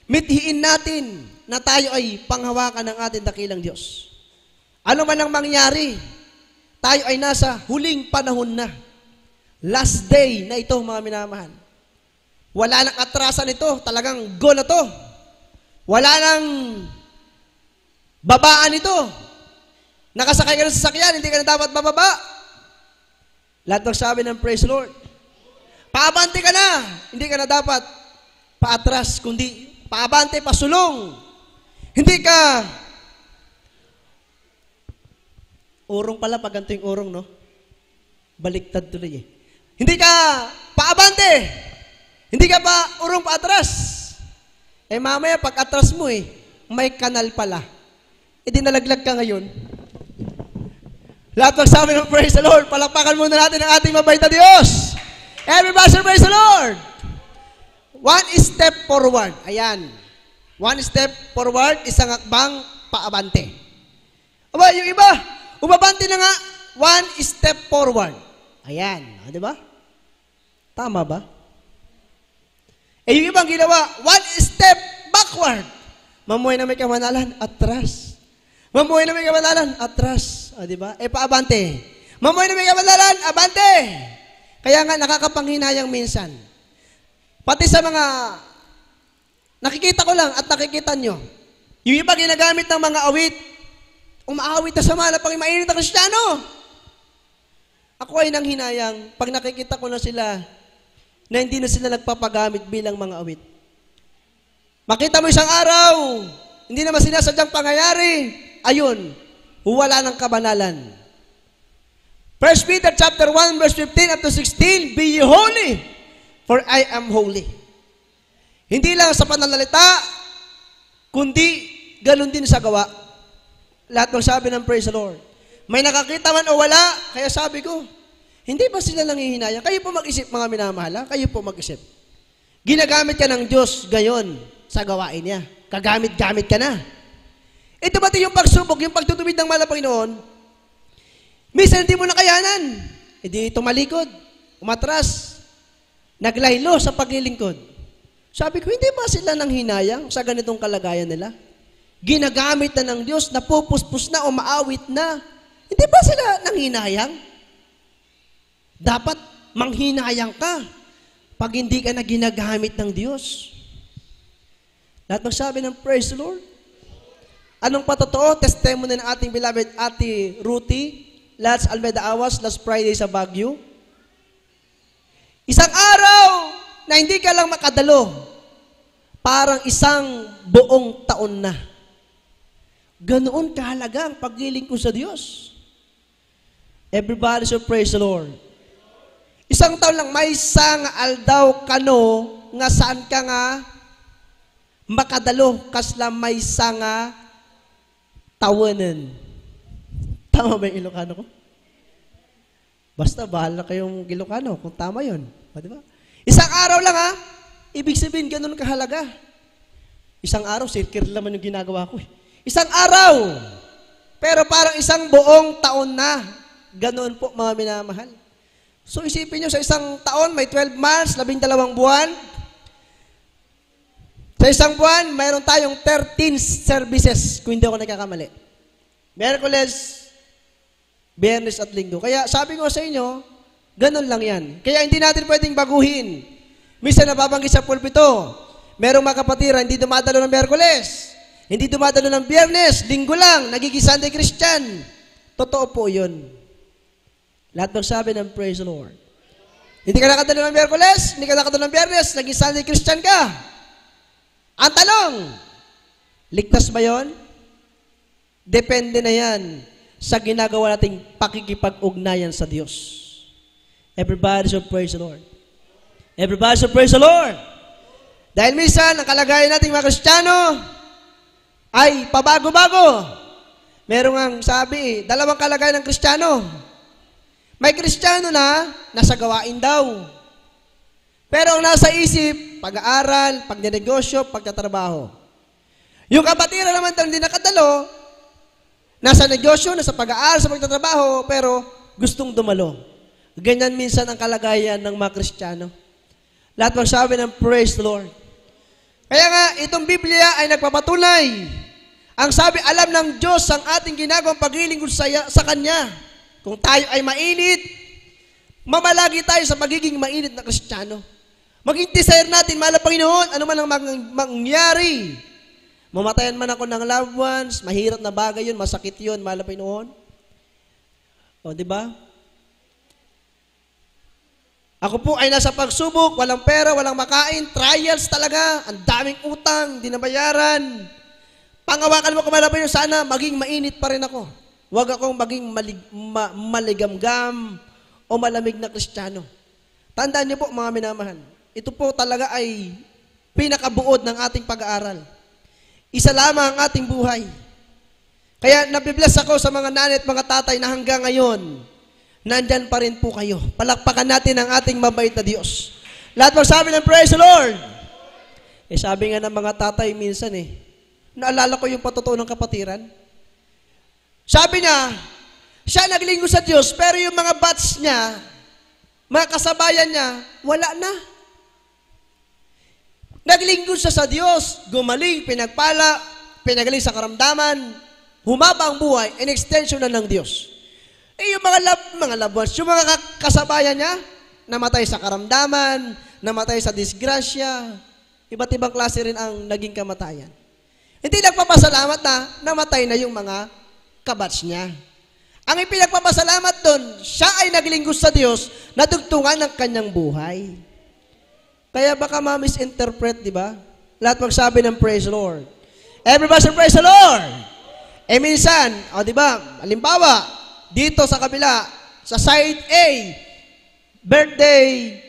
mithiin natin na tayo ay panghawakan ng ating dakilang Diyos. Ano man ang mangyari, tayo ay nasa huling panahon na. Last day na ito, mga minamahal. Wala nang atrasan ito, talagang go na to. Wala nang babaan ito. Nakasakay ka ng sasakyan, hindi ka na dapat bababa. Lahat magsabi ng praise the Lord. Paabante ka na, hindi ka na dapat paatras, kundi paabante, pasulong. Hindi ka, urong pala pag ganito yung urong, no? Baliktad tuloy Hindi ka paabante, hindi ka pa urong paatras. Mamaya pag atras mo may kanal pala. Di nalaglag ka ngayon. Lahat magsabi ng praise the Lord. Palakpakan muna natin ang ating mabait na Diyos. Everybody praise the Lord. One step forward. Ayan. One step forward, isang akbang paabante. Aba, yung iba, umabante na nga, one step forward. Ayan. Di ba? Tama ba? Yung ibang ginawa, one step backward. Mamuhay na may kamanalan, atras. Mamuhay na may kamanalan, atras. Di ba? Paabante. Mamuhay na may kamanalan, abante. Kaya nga, nakakapanghinayang minsan. Pati sa mga, nakikita ko lang at nakikita nyo, yung iba ginagamit ng mga awit, umaawit na sa mahal pang mainit na Kristiyano. Ako ay nanghinayang, pag nakikita ko na sila, na hindi na sila nagpapagamit bilang mga awit. Makita mo isang araw, hindi naman sinasadyang pangyayari, ayun, wala ng kabanalan. 1 Peter chapter 1 verse 15 up to 16, be ye holy, for I am holy. Hindi lang sa pananalita, kundi ganun din sa gawa. Lahat magsabi ng praise the Lord. May nakakita man o wala, kaya sabi ko, hindi ba sila nangihinayang? Kayo po mag-isip, mga minamahal, kayo po mag-isip. Ginagamit ka ng Diyos gayon sa gawain niya. Kagamit-gamit ka na. Ito ba yung pagsubok, yung pagtutuwid ng mahal na Panginoon? Minsan hindi mo nakayanan. Hindi tumalikod, umatras, naglaylo sa paglilingkod. Sabi ko, hindi ba sila nanghinayang sa ganitong kalagayan nila? Ginagamit na ng Diyos, napupuspos na, umaawit na. Hindi ba sila nanghinayang? Dapat manghinayang ka pag hindi ka na ginagamit ng Diyos. Lahat magsabi ng praise the Lord. Anong patotoo? Testimony ng ating beloved Ate Ruthie, last Almeda Awas, last Friday sa Baguio. Isang araw na hindi ka lang makadalo, parang isang buong taon na. Ganoon kahalaga ang paglilingkod sa Diyos. Everybody should praise the Lord. Isang taon lang, may isang aldaw kano nga saan ka nga makadalo kasla may nga tawanan. Tama ba yung Ilocano ko? Basta bahala kayong Ilocano kung tama yun. Di ba? Isang araw lang ha, ibig sabihin ganun kahalaga. Isang araw, circle naman yung ginagawa ko. Isang araw, pero parang isang buong taon na. Ganoon po mga minamahal. So isipin nyo, sa isang taon, may 12 months, 12 buwan. Sa isang buwan, mayroon tayong 13 services, kung hindi ako nagkakamali. Miyerkules, Biyernes at Linggo. Kaya sabi ko sa inyo, ganun lang yan. Kaya hindi natin pwedeng baguhin. Minsan nababanggit sa pulpito, merong mga kapatira, hindi dumadalo ng Miyerkules, hindi dumadalo ng Biyernes, Linggo lang, nagiging Sunday Christian. Totoo po yun. Lahat magsabi ng praise the Lord. Hindi ka nakadalo ng Miyerkules, hindi ka nakadalo ng Biyernes, naging Sunday Christian ka. Ang tanong, ligtas ba yon? Depende na yan sa ginagawa nating pakikipag-ugnayan sa Diyos. Everybody should praise the Lord. Everybody should praise the Lord. Dahil minsan, ang kalagayan nating mga Kristiyano ay pabago-bago. Merong ang sabi, dalawang kalagayan ng Kristiyano. May Kristiyano na nasa gawain daw. Pero ang nasa isip, pag-aaral, pagninegosyo, pagtatrabaho. Yung kapatira naman daw hindi nakadalo, nasa negosyo, nasa pag-aaral, sa pagtatrabaho, pero gustong dumalo. Ganyan minsan ang kalagayan ng mga Kristiyano. Lahat magsabi ng praise the Lord. Kaya nga, itong Biblia ay nagpapatunay. Ang sabi, alam ng Diyos ang ating ginagawang paglilingkod sa Kanya. Kung tayo ay mainit, mamalagi tayo sa magiging mainit na Kristiyano. Maging desire natin, mahal na Panginoon, ano man ang mangyari. Mamatayan man ako ng loved ones, mahirap na bagay yun, masakit yun, mahal na Panginoon. O, di ba? Ako po ay nasa pagsubok, walang pera, walang makain, trials talaga, ang daming utang, hindi nabayaran. Pangawakan mo, mahal na Panginoon, sana maging mainit pa rin ako. Huwag akong maging maligamgam o malamig na Kristiyano. Tandaan niyo po mga minamahal, ito po talaga ay pinakabuod ng ating pag-aaral. Isa lamang ang ating buhay. Kaya nabibless ako sa mga nanay at mga tatay na hanggang ngayon, nandyan pa rin po kayo. Palakpakan natin ang ating mabait na Diyos. Lahat magsabi ng praise the Lord. Sabi nga ng mga tatay minsan naalala ko yung patotoo ng kapatiran. Sabi niya, siya naglingkod sa Diyos, pero yung mga batch niya, mga kasabayan niya, wala na. Naglingkod siya sa Diyos, gumaling, pinagpala, pinagaling sa karamdaman, humaba ang buhay, in extension na ng Diyos. Yung mga loved ones, yung mga kasabayan niya, namatay sa karamdaman, namatay sa disgrasya, iba't ibang klase rin ang naging kamatayan. Hindi nagpapasalamat na namatay na yung mga kabats niya. Ang ipinagpapasalamat doon, siya ay naglingkod sa Diyos na dugtungan ng kanyang buhay. Kaya baka ma-misinterpret, di ba? Lahat magsabi ng praise the Lord. Everybody say praise the Lord. Minsan, di ba? Halimbawa, dito sa kabila, sa side A, birthday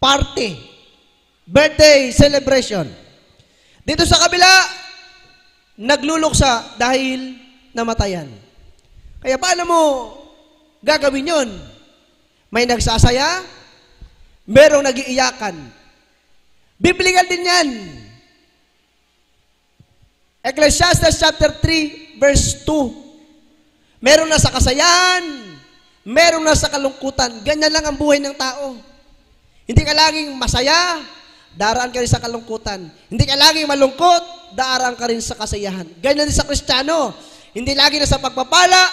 party, birthday celebration. Dito sa kabila, nagluluksa dahil namatayan. Kaya paano mo gagawin yon? May nagsasaya, merong nagiiyakan. Biblical din yan. Ecclesiastes chapter 3, verse 2. Merong nasa kasayahan, merong nasa kalungkutan. Ganyan lang ang buhay ng tao. Hindi ka laging masaya, daraan ka rin sa kalungkutan. Hindi ka laging malungkot, daraan ka rin sa kasayahan. Ganyan din sa Kristiyano. Hindi lagi na sa pagpapala,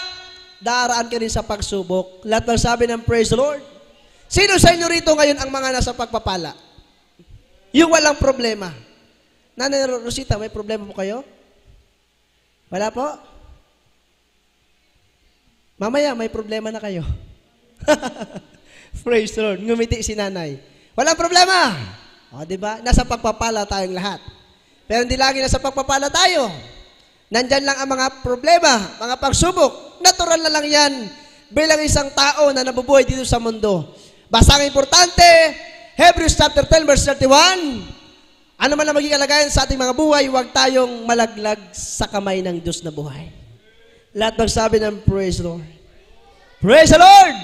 daraan ka rin sa pagsubok. Lahat ng sabi ng praise the Lord. Sino sa inyo rito ngayon ang mga nasa pagpapala? Yung walang problema. Nanay Rosita, may problema mo kayo? Wala po? Mamaya, may problema na kayo. Praise the Lord. Ngumiti si nanay. Walang problema. O, diba? Nasa pagpapala tayong lahat. Pero hindi lagi nasa pagpapala tayo. Nandyan lang ang mga problema, mga pagsubok. Natural na lang yan bilang isang tao na nabubuhay dito sa mundo. Basta ang importante, Hebrews chapter 10 verse 31, ano man ang maging kalagayan sa ating mga buhay, huwag tayong malaglag sa kamay ng Diyos na buhay. Lahat magsabi ng praise the Lord. Praise the Lord!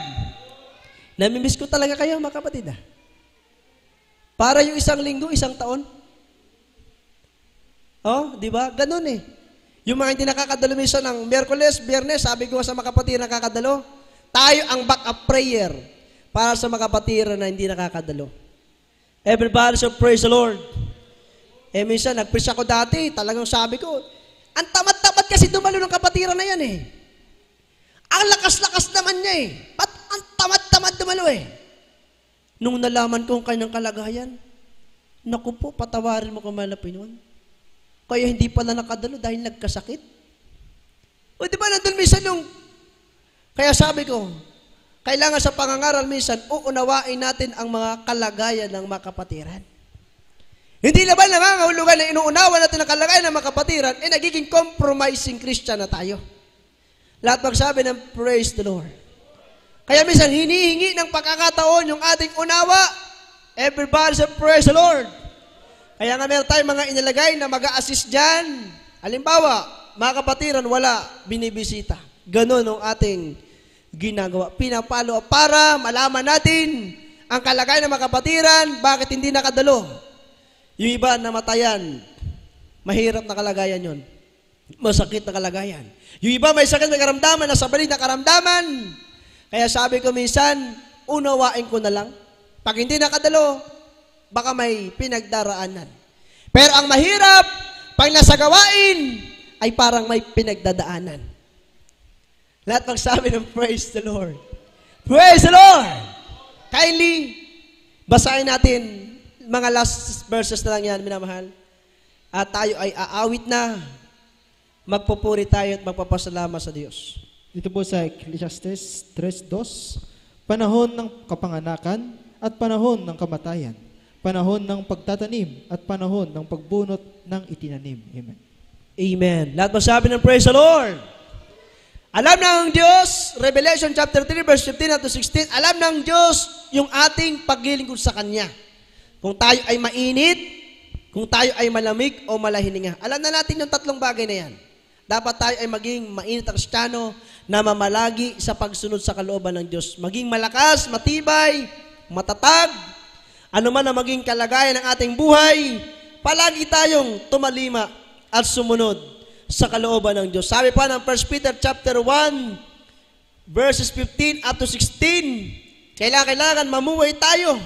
Namimiss ko talaga kayo, mga kapatid. Para yung isang linggo, isang taon. Oh, di ba? Ganun eh. Yung mga hindi nakakadalo minsan ng Miyerkules, Biyernes, sabi ko sa mga kapatid nakakadalo, tayo ang backup prayer para sa mga kapatid na hindi nakakadalo. Everybody so praise the Lord. Minsan, nag-preach ako dati, talagang sabi ko, ang tamad-tamad kasi dumalo ng kapatiran na yan eh. Ang lakas-lakas naman niya eh. Ba't ang tamad-tamad dumalo eh? Nung nalaman ko ang kanyang kalagayan, naku po, patawarin mo kung malapin nun. Kaya hindi pala nakadalo dahil nagkasakit. O di ba nandun minsan yung, kaya sabi ko, kailangan sa pangangaral minsan, uunawain natin ang mga kalagayan ng mga kapatiran. Hindi naman nangangahulugan na inuunawa natin ang kalagayan ng mga kapatiran, nagiging compromising Christian na tayo. Lahat magsabi ng praise the Lord. Kaya minsan hinihingi ng pagkakataon yung ating unawa. Everybody say praise the Lord. Kaya nga meron tayong mga inilagay na mag-a-assist dyan. Halimbawa, mga kapatiran, wala, binibisita. Ganon ang ating ginagawa. Pinapalo para malaman natin ang kalagayan ng mga kapatiran, bakit hindi nakadalo. Yung iba namatayan, mahirap na kalagayan yon. Masakit na kalagayan. Yung iba may sakit na karamdaman, nasa balik na karamdaman. Kaya sabi ko minsan, unawain ko na lang. Pag hindi nakadalo, baka may pinagdaraanan. Pero ang mahirap, pag nasa gawain, ay parang may pinagdadaanan. Lahat magsabi ng praise the Lord. Praise the Lord! Kindly, basahin natin mga last verses na lang yan, minamahal. At tayo ay aawit na. Magpupuri tayo at magpapasalamat sa Diyos. Dito po sa Ecclesiastes 3:2, panahon ng kapanganakan at panahon ng kamatayan, panahon ng pagtatanim at panahon ng pagbunot ng itinanim. Amen. Amen. Lahat masabi ng praise the Lord. Alam ng Diyos, Revelation chapter 3 verse 15 to 16, alam ng Diyos yung ating paglilingkod sa Kanya. Kung tayo ay mainit, kung tayo ay malamig o malahininga. Alam na natin yung tatlong bagay na yan. Dapat tayo ay maging mainit ang Kristiyano na mamalagi sa pagsunod sa kalooban ng Diyos. Maging malakas, matibay, matatag, ano man ang maging kalagayan ng ating buhay, palagi tayong tumalima at sumunod sa kalooban ng Diyos. Sabi pa ng 1 Peter chapter 1, verses 15 up to 16, kailangan mamuhay tayo.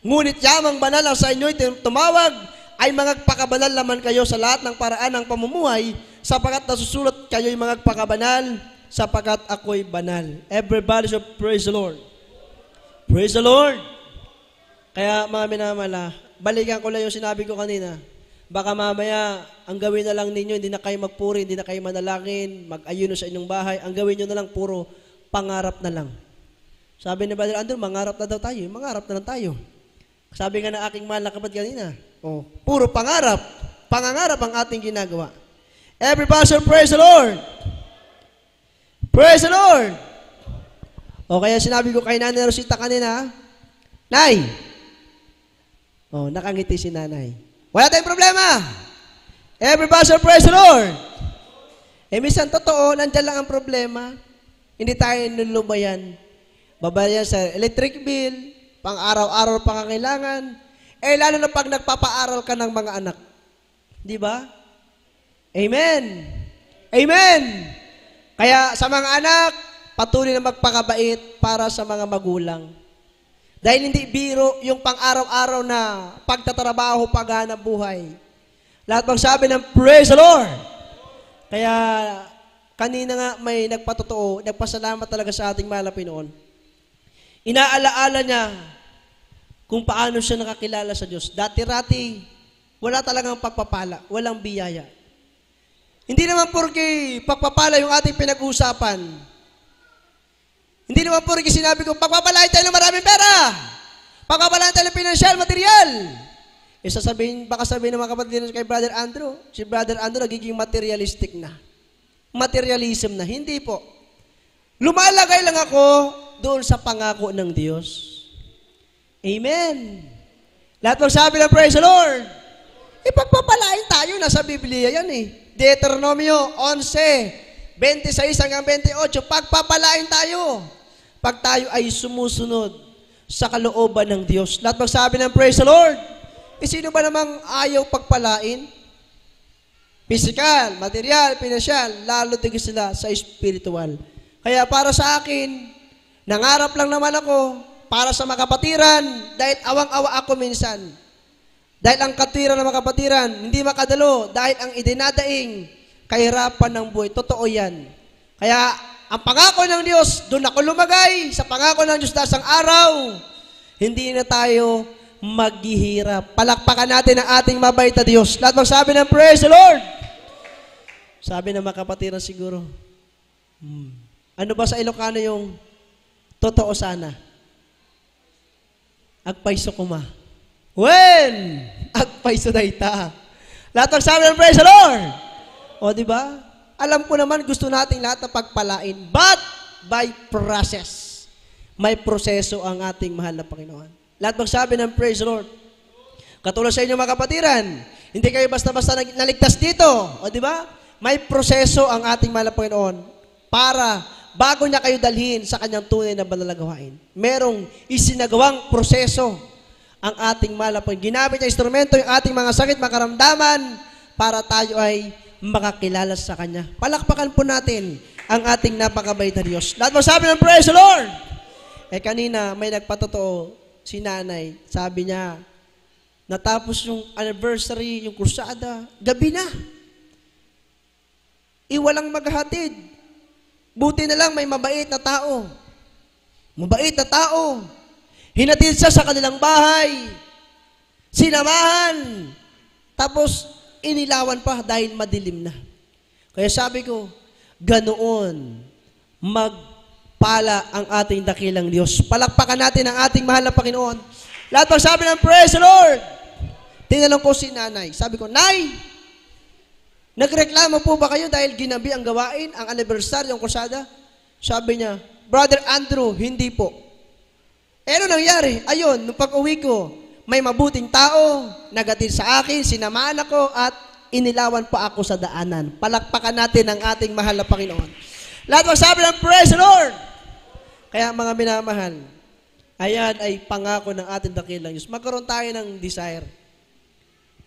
Ngunit yamang banal ang sa inyo'y tumawag, ay magpakabanal naman kayo sa lahat ng paraan ng pamumuhay, sapagkat nasusulat kayo'y magpakabanal, sapagkat ako'y banal. Everybody should praise the Lord. Praise the Lord. Kaya mga minamala, balikan ko lang yung sinabi ko kanina. Baka mamaya, ang gawin na lang ninyo, hindi na kayo magpuri, hindi na kayo manalangin, mag-ayuno sa inyong bahay. Ang gawin nyo na lang, puro pangarap na lang. Sabi ni Brother Andrew, mangarap na daw tayo. Mangarap na lang tayo. Sabi nga na aking mahal na kapatid kanina, puro pangarap, pangangarap ang ating ginagawa. Everybody should praise the Lord. Praise the Lord. O kaya sinabi ko kay Nanay Rosita kanina, Nay, nakangiti si Nanay. Wala tayong problema. Everybody say, praise the Lord. Minsan totoo, nandyan lang ang problema. Hindi tayo nilulubayan. Babayan sa electric bill, pang araw-araw pangangailangan. Lalo na pag nagpapaaral ka ng mga anak. Di ba? Amen. Amen. Kaya sa mga anak, patuloy na magpakabait para sa mga magulang. Dahil hindi biro yung pang-araw-araw na pagtatrabaho, paghanap buhay. Lahat bang sabi ng praise the Lord. Kaya kanina nga may nagpatotoo, nagpasalamat talaga sa ating mahal na Pinoon. Inaalaala niya kung paano siya nakakilala sa Diyos. Dati-rati, wala talagang pagpapala, walang biyaya. Hindi naman porke pagpapala yung ating pinag-uusapan. Hindi naman porke sinabi ko, pagpapalain tayo ng maraming pera. Pagpapalain tayo ng financial, material. Baka sabihin ng mga kapatid kay Brother Andrew, si Brother Andrew nagiging materialistic na. Materialism na. Hindi po. Lumalagay lang ako doon sa pangako ng Diyos. Amen. Lahat ng sabi ng praise the Lord. Ipagpapalain tayo, nasa Biblia yan eh. Deuteronomio 11, 26 hanggang 28, pagpapalain tayo. Pag tayo ay sumusunod sa kalooban ng Diyos. Lahat magsabi ng praise the Lord. Sino ba namang ayaw pagpalain? Physical, material, financial, lalo tigil sila sa spiritual. Kaya para sa akin, nangarap lang naman ako para sa mga kapatiran dahil awang-awa ako minsan. Dahil ang katwiran ng mga kapatiran, hindi makadalo dahil ang idinadaing kahirapan ng buhay. Totoo yan. Kaya ang pangako ng Diyos, doon ako lumagay sa pangako ng Diyos dasang araw. Hindi na tayo maghihirap. Palakpakan natin ang ating mabait na Diyos. Lahat magsabi ng praise the Lord. Sabi ng mga kapatiran siguro, ano ba sa Ilocano yung totoo sana? Agpaiso kuma. When? Agpaiso dayta. Lahat magsabi ng praise the Lord. O, di ba? Alam ko naman gusto nating lahat na pagpalain. But, by process. May proseso ang ating mahal na Panginoon. Lahat magsabi ng praise the Lord. Katulad sa inyo mga kapatiran, hindi kayo basta-basta naligtas dito. O, di ba? May proseso ang ating mahal na Panginoon para bago niya kayo dalhin sa kanyang tunay na banal na gawain. Merong isinagawang proseso ang ating mahal na Panginoon. Ginamit niya instrumento yung ating mga sakit, mga karamdaman para tayo ay makakilala sa Kanya. Palakpakan po natin ang ating napakabait na Diyos. Lahat mo sabi ng praise the Lord! Kanina may nagpatotoo si nanay. Sabi niya, natapos yung anniversary, yung krusada, gabi na. Walang maghatid. Buti na lang may mabait na tao. Mabait na tao. Hinatid siya sa kanilang bahay. Sinamahan. Tapos, inilawan pa dahil madilim na. Kaya sabi ko, ganoon magpala ang ating dakilang Diyos. Palakpakan natin ang ating mahal na Panginoon. Lahat magsabi ng praise the Lord. Tinanong ko si nanay. Sabi ko, Nay, nagreklamo po ba kayo dahil ginabi ang gawain, ang anniversary, ang krusada? Sabi niya, Brother Andrew, hindi po. Ano nangyari? Ayun, nung pag-uwi ko, may mabuting tao, nagatid sa akin, sinamaan ako, at inilawan pa ako sa daanan. Palakpakan natin ang ating mahal na Panginoon. Lahat magsabi ng praise the Lord! Kaya mga minamahal, ayan ay pangako ng ating dakilang Diyos. Magkaroon tayo ng desire.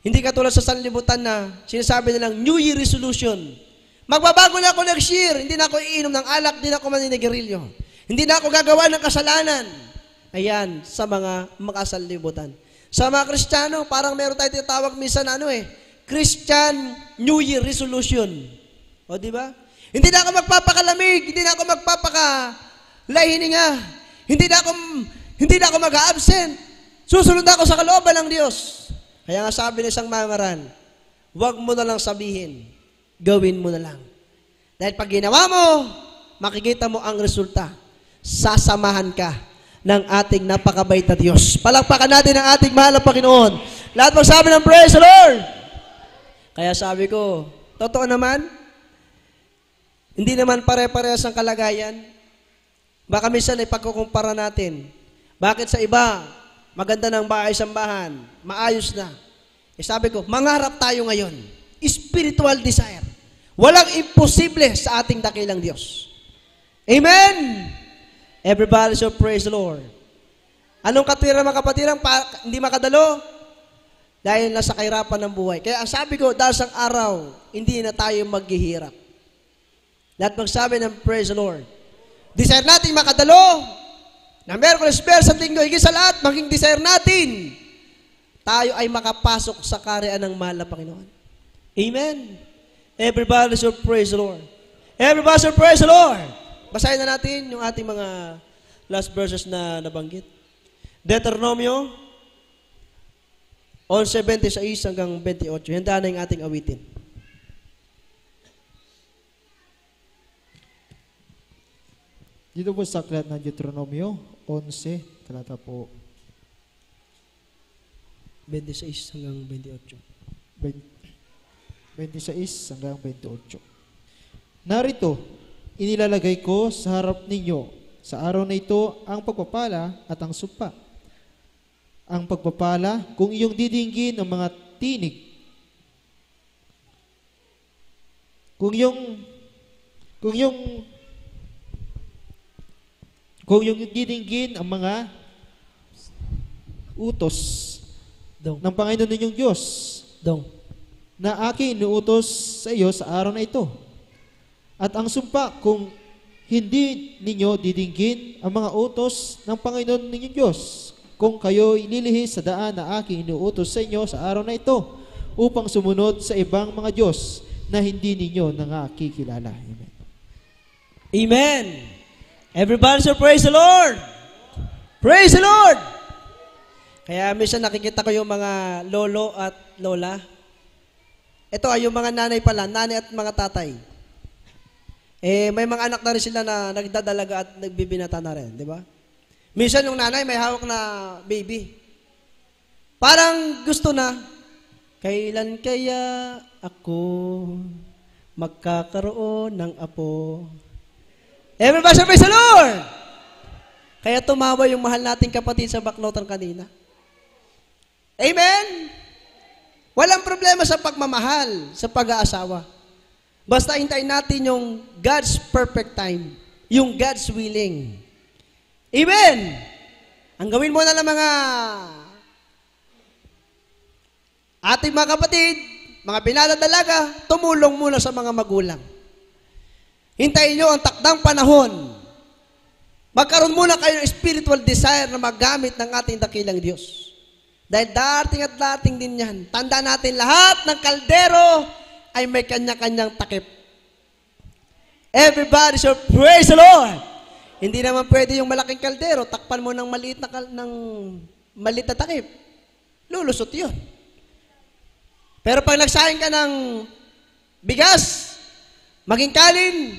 Hindi katulad sa sanlibutan na sinasabi nilang New Year resolution. Magbabago na ako next year. Hindi na ako iinom ng alak, hindi na ako maninigarilyo. Hindi na ako gagawa ng kasalanan. Ayan, sa mga makasanlibutan. Sa mga Kristiyano, parang meron tayo tinatawag minsan Christian New Year resolution. O, di ba? Hindi na ako magpapakalamig, hindi na ako magpapakalahininga, hindi na ako mag-absent. Susunod ako sa kalooban ng Diyos. Kaya nga sabi ng isang mamaran, huwag mo na lang sabihin, gawin mo na lang. Dahil pag ginawa mo, makikita mo ang resulta. Sasamahan ka ng ating napakabait na Diyos. Palakpakan natin ang ating mahal na Panginoon. Lahat magsabi ng praise the Lord! Kaya sabi ko, totoo naman, hindi naman pare-parehas ang kalagayan. Baka minsan ay pagkukumpara natin. Bakit sa iba, maganda ng bahay-sambahan, maayos na. Sabi ko, mangarap tayo ngayon. spiritual desire. Walang imposible sa ating dakilang Diyos. Amen? Everybody should praise the Lord. Anong katwiran mga kapatiran? Hindi makadalo? Dahil nasa kahirapan ng buhay. Kaya ang sabi ko, dahil sa araw, hindi na tayo maghihirap. Lahat magsabi ng praise the Lord. Desire natin makadalo. Na Miyerkules, Biyernes, Linggo, higit sa lahat, maging desire natin. Tayo ay makapasok sa karyaan ng mahal na Panginoon. Amen? Everybody should praise the Lord. Everybody should praise the Lord. Basahin na natin yung ating mga last verses na nabanggit. Deuteronomio 11:26 hanggang 28. Handa na yung ating awitin. Dito po sa aklat ng Deuteronomio 11, talata po 26 hanggang 28. 26 hanggang 28. Narito, inilalagay ko sa harap ninyo sa araw na ito ang pagpapala at ang sumpa. Ang pagpapala kung iyong didinggin ang mga tinig. Kung yung didinggin ang mga utos ng Panginoon ninyong Diyos na aking inuutos sa iyo sa araw na ito. At ang sumpa kung hindi ninyo didinggin ang mga utos ng Panginoon ninyong Diyos kung kayo ililihis sa daan na aking inuutos sa inyo sa araw na ito upang sumunod sa ibang mga Diyos na hindi ninyo nangakikilala. Amen. Amen. Everybody should praise the Lord. Praise the Lord. Kaya minsan nakikita ko yung mga lolo at lola. Ito ay yung mga nanay pala, nanay at mga tatay. May mga anak na rin sila na nagdadalaga at nagbibinata na rin, di ba? Minsan yung nanay may hawak na baby. Parang gusto na, kailan kaya ako magkakaroon ng apo? Everybody say praise the Lord! Kaya tumawa yung mahal nating kapatid sa baknotan kanina. Amen? Walang problema sa pagmamahal, sa pag-aasawa. Basta hintayin natin yung God's perfect time, yung God's willing. Amen? Ang gawin mo na ng mga ating mga kapatid, mga pinadadalaga, tumulong muna sa mga magulang. Hintayin nyo ang takdang panahon. Magkaroon muna kayo ng spiritual desire na magamit ng ating dakilang Diyos. Dahil dating at dating din yan. Tanda natin lahat ng kaldero ay may kanya-kanyang takip. Everybody should praise the Lord. Hindi naman pwede yung malaking kaldero, takpan mo ng maliit na takip. Lulusot yun. Pero pag nagsahin ka ng bigas, maging kanin,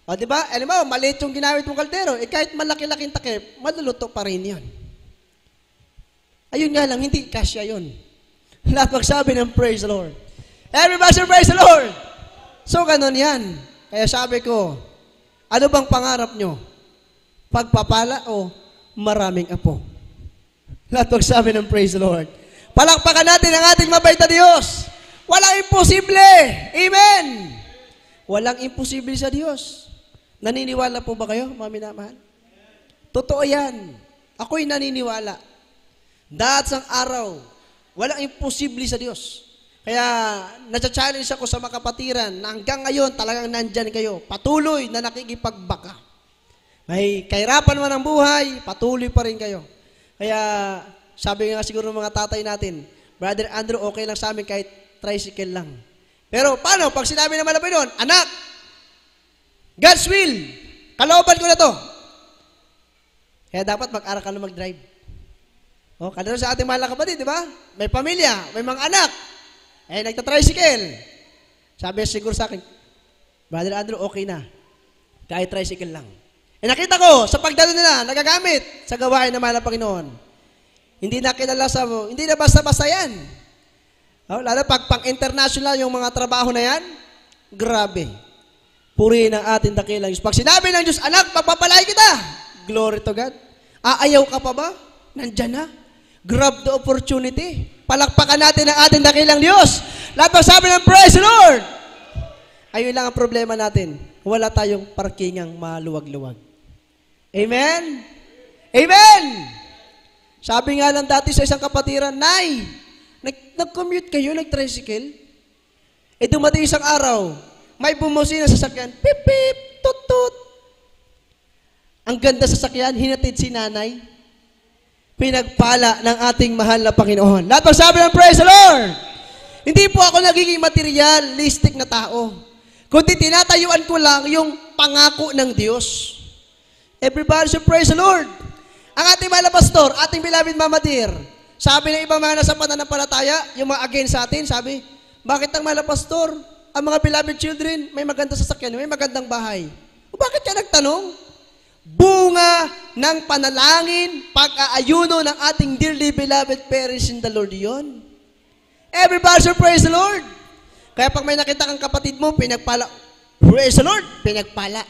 o diba, alam mo, maliit yung ginamit mong kaldero, kahit malaki-laking takip, maluluto pa rin yun. Ayun nga lang, hindi kasya yun. Lahat magsabi ng praise the Lord. Everybody should praise the Lord. So, ganun yan. Kaya sabi ko, ano bang pangarap nyo? Pagpapala o maraming apo? Lahat magsabi ng praise the Lord. Palakpakan natin ang ating mabait na Diyos. Walang imposible. Amen. Walang imposible sa Diyos. Naniniwala po ba kayo, mga minamahal? Totoo yan. Ako'y naniniwala. Dahil sa araw, walang imposible sa Diyos. Kaya, nasa-challenge ako sa mga kapatiran na hanggang ngayon talagang nandyan kayo. Patuloy na nakikipagbaka. May kahirapan man ang buhay, patuloy pa rin kayo. Kaya, sabi nga siguro ng mga tatay natin, Brother Andrew, okay lang sa amin kahit tricycle lang. Pero paano? Pag sinabi naman na ba yun, anak, God's will, kalooban ko na to. Kaya dapat mag-aral ka na mag-drive. O, kadalo sa ating mahal na kapatid, di ba? May pamilya, may mga anak. Nagta-tricycle. Sabi siguro sa akin, Brother Andrew, okay na. Kahit tricycle lang. Nakita ko, sa pagdalo nila, nagagamit sa gawain ng mahal na Panginoon. Hindi na kilala hindi na basta-basta yan. Lalo pag pang-international yung mga trabaho na yan, grabe. Purihin ang ating dakilang Diyos. Pag sinabi ng Diyos, anak, pagpapalay kita. Glory to God. Aayaw ka pa ba? Nandyan na. Grab the opportunity. Palakpakan natin ang ating dakilang Diyos. Lahat magsabi ng praise the Lord. Ayun lang ang problema natin. Wala tayong parkingang maluwag-luwag. Amen? Amen! Sabi nga lang dati sa isang kapatiran, Nay, nag-commute kayo, nag-tricycle? Dumating isang araw, may bumusin na sasakyan, pip, pip, tut, tut. Ang ganda sasakyan, hinatid si nanay. Pinagpala ng ating mahal na Panginoon. Lahat magsabi ng praise the Lord! Hindi po ako nagiging materialistic na tao. Kundi tinatayuan ko lang yung pangako ng Diyos. Everybody should praise the Lord. Ang ating mahal na pastor, ating beloved Mama Dear, sabi ng ibang mga nasa pananampalataya, yung mga against sa atin, sabi, bakit ang mahal na pastor, ang mga beloved children, may magandang sasakyan, may magandang bahay. O bakit ka nagtanong? Bunga ng panalangin, pag-aayuno ng ating dearly beloved parents in the Lord yon. Everybody should praise the Lord. Kaya pag may nakita kang kapatid mo, pinagpala, praise the Lord, pinagpala.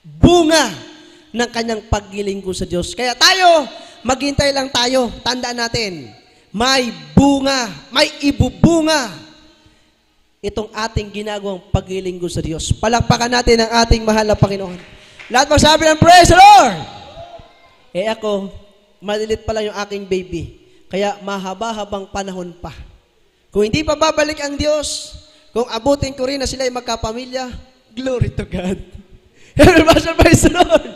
Bunga ng kanyang paglilingkod sa Diyos. Kaya tayo, maghintay lang tayo. Tandaan natin, may bunga, may ibubunga itong ating ginagawang paglilingkod sa Diyos. Palakpakan natin ang ating mahal na Panginoon. Lahat magsabi ng praise the Lord. Ako, malilit pa lang yung aking baby. Kaya mahaba-habang panahon pa. Kung hindi pa babalik ang Diyos, kung abutin ko rin na sila ay magkapamilya, glory to God. Everybody praise the Lord.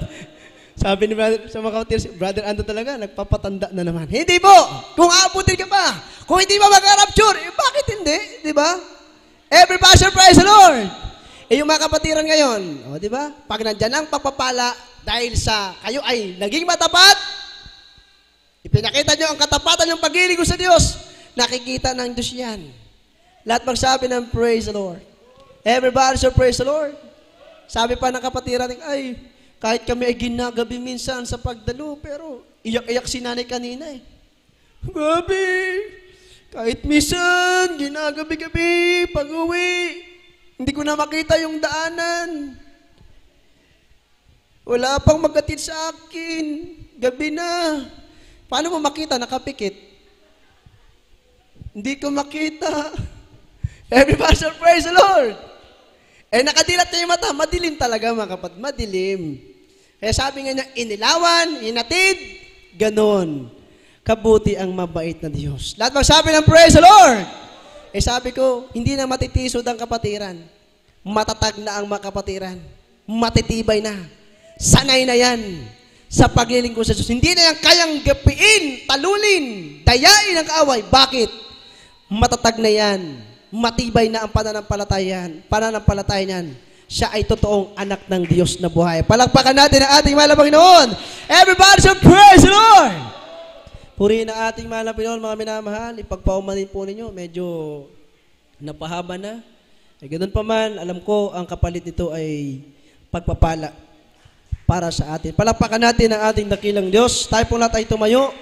Sabi ni brother, sa mga kautiers, brother Ando talaga, nagpapatanda na naman. Hindi po! Kung abutin ka pa, kung hindi pa mag-rapture, bakit hindi? Di ba? Everybody praise the Lord. Yung mga kapatiran ngayon, di ba? Pag nandyan ang pagpapala, dahil sa kayo ay naging matapat, ipinakita nyo ang katapatan ng pag-ibig sa Diyos, nakikita ng Diyos yan. Lahat magsabi ng praise the Lord. Everybody should praise the Lord. Sabi pa ng kapatiran, ay, kahit kami ay ginagabi minsan sa pagdalo, pero iyak-iyak si nanay kanina eh. Gabi, kahit minsan, ginagabi-gabi, pag-uwi, hindi ko na makita yung daanan. Wala pang magatid sa akin. Gabi na. Paano mo makita? Nakapikit. Hindi ko makita. Everybody should praise the Lord. Nakadilat niya yung mata. Madilim talaga mga kapatid. Madilim. Kaya sabi nga niya, inilawan, inatid, ganon. Kabuti ang mabait na Diyos. Lahat magsabi ng praise the Lord. Sabi ko, hindi na matitisod ang kapatiran. Matatag na ang mga kapatiran. Matitibay na. Sanay na yan sa paglilingkod sa Diyos. Hindi na yan kayang gapiin, talulin, dayain ang kaaway. Bakit? Matatag na yan. Matibay na ang pananampalataya niyan. Siya ay totoong anak ng Diyos na buhay. Palakpakan natin ang ating mahal na Panginoon. Everybody should praise the Lord! Purihin ang ating mahal na Panginoon, mga minamahal. Ipagpaumanin po ninyo. Medyo napahaba na. Ganun pa man, alam ko, ang kapalit nito ay pagpapala para sa atin. Palakpakan natin ang ating dakilang Diyos. Tayo po lahat ay tumayo.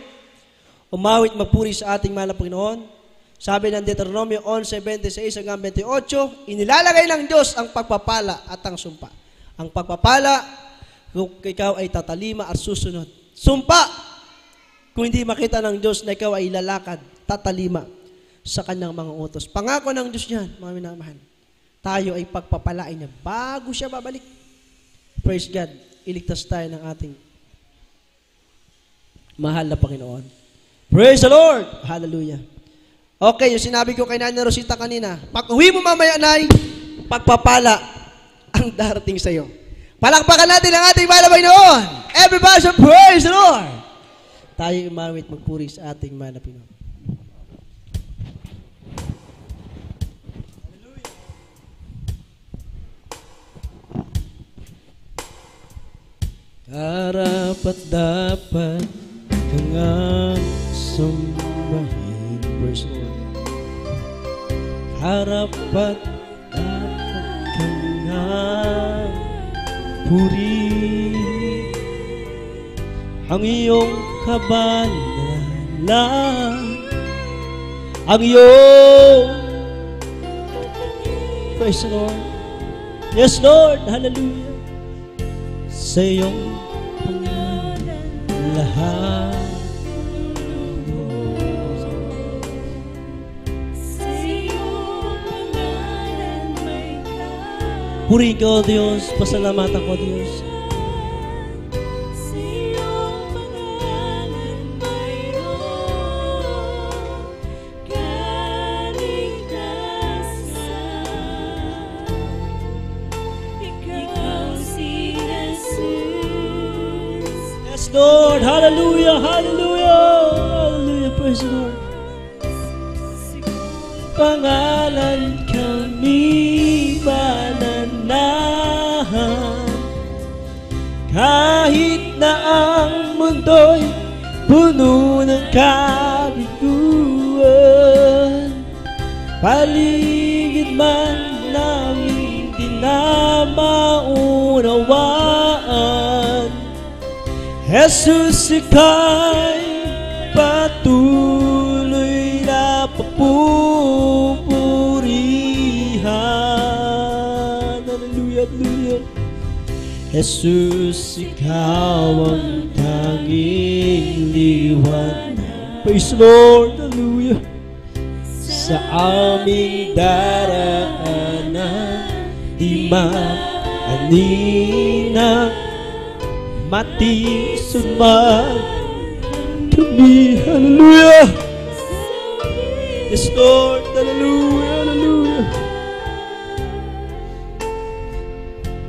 Umawit magpuri sa ating mahal na Panginoon. Sabi ng Deuteronomio 11:26-28, inilalagay ng Diyos ang pagpapala at ang sumpa. Ang pagpapala, kung ikaw ay tatalima at susunod. Sumpa, kung hindi makita ng Diyos na ikaw ay lalakad, tatalima sa kanyang mga utos. Pangako ng Diyos yan, mga minamahal. Tayo ay pagpapalain niya bago siya babalik. Praise God, iligtas tayo ng ating mahal na Panginoon. Praise the Lord! Hallelujah! Okay, yung sinabi ko kay Nanay Rosita kanina, pag uwi mo mamaya, Nay, pagpapala ang darating sa iyo. Palakpakan natin ang ating mahal na Panginoon. Everybody should praise the Lord. Tayo umawit magpuri sa ating mahal na Panginoon. Karapat dapat kang sumbahin. Praise the Lord. Karapat dapat kang puri ang iyong kabangalan, ang iyong praise the Lord. Yes, Lord. Hallelujah. Sa iyong lahat. Purihin ka, O Diyos. Pasalamatan ko, Diyos. Yes, Lord. Hallelujah. Hallelujah. Hallelujah. Praise the Lord. Pangalan kami mananahan kahit na ang mundo'y puno ng kabiguan. Paligid man namin di na maunawaan, Jesus, ika'y patuloy na papupurihan. Hallelujah, hallelujah. Jesus, ikaw ang tanging liwanag. Praise the Lord, hallelujah. Sa aming daraanan, di maaninang matisod man kami. Hallelujah. Yes, Lord. Hallelujah. Hallelujah.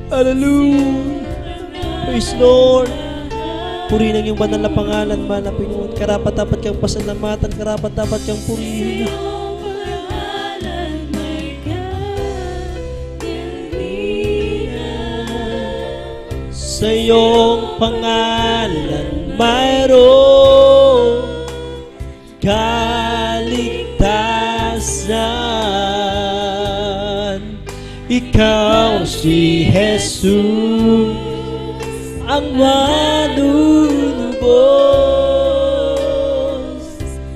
Hallelujah. Praise Lord. Purihin ang iyong banal na pangalan, man na Panginoon. Karapat-dapat kang pasalamatan, karapat-dapat kang purihin. Sa iyong pangalan mayroong kaligtasan. Ikaw si Jesus ang manunubos.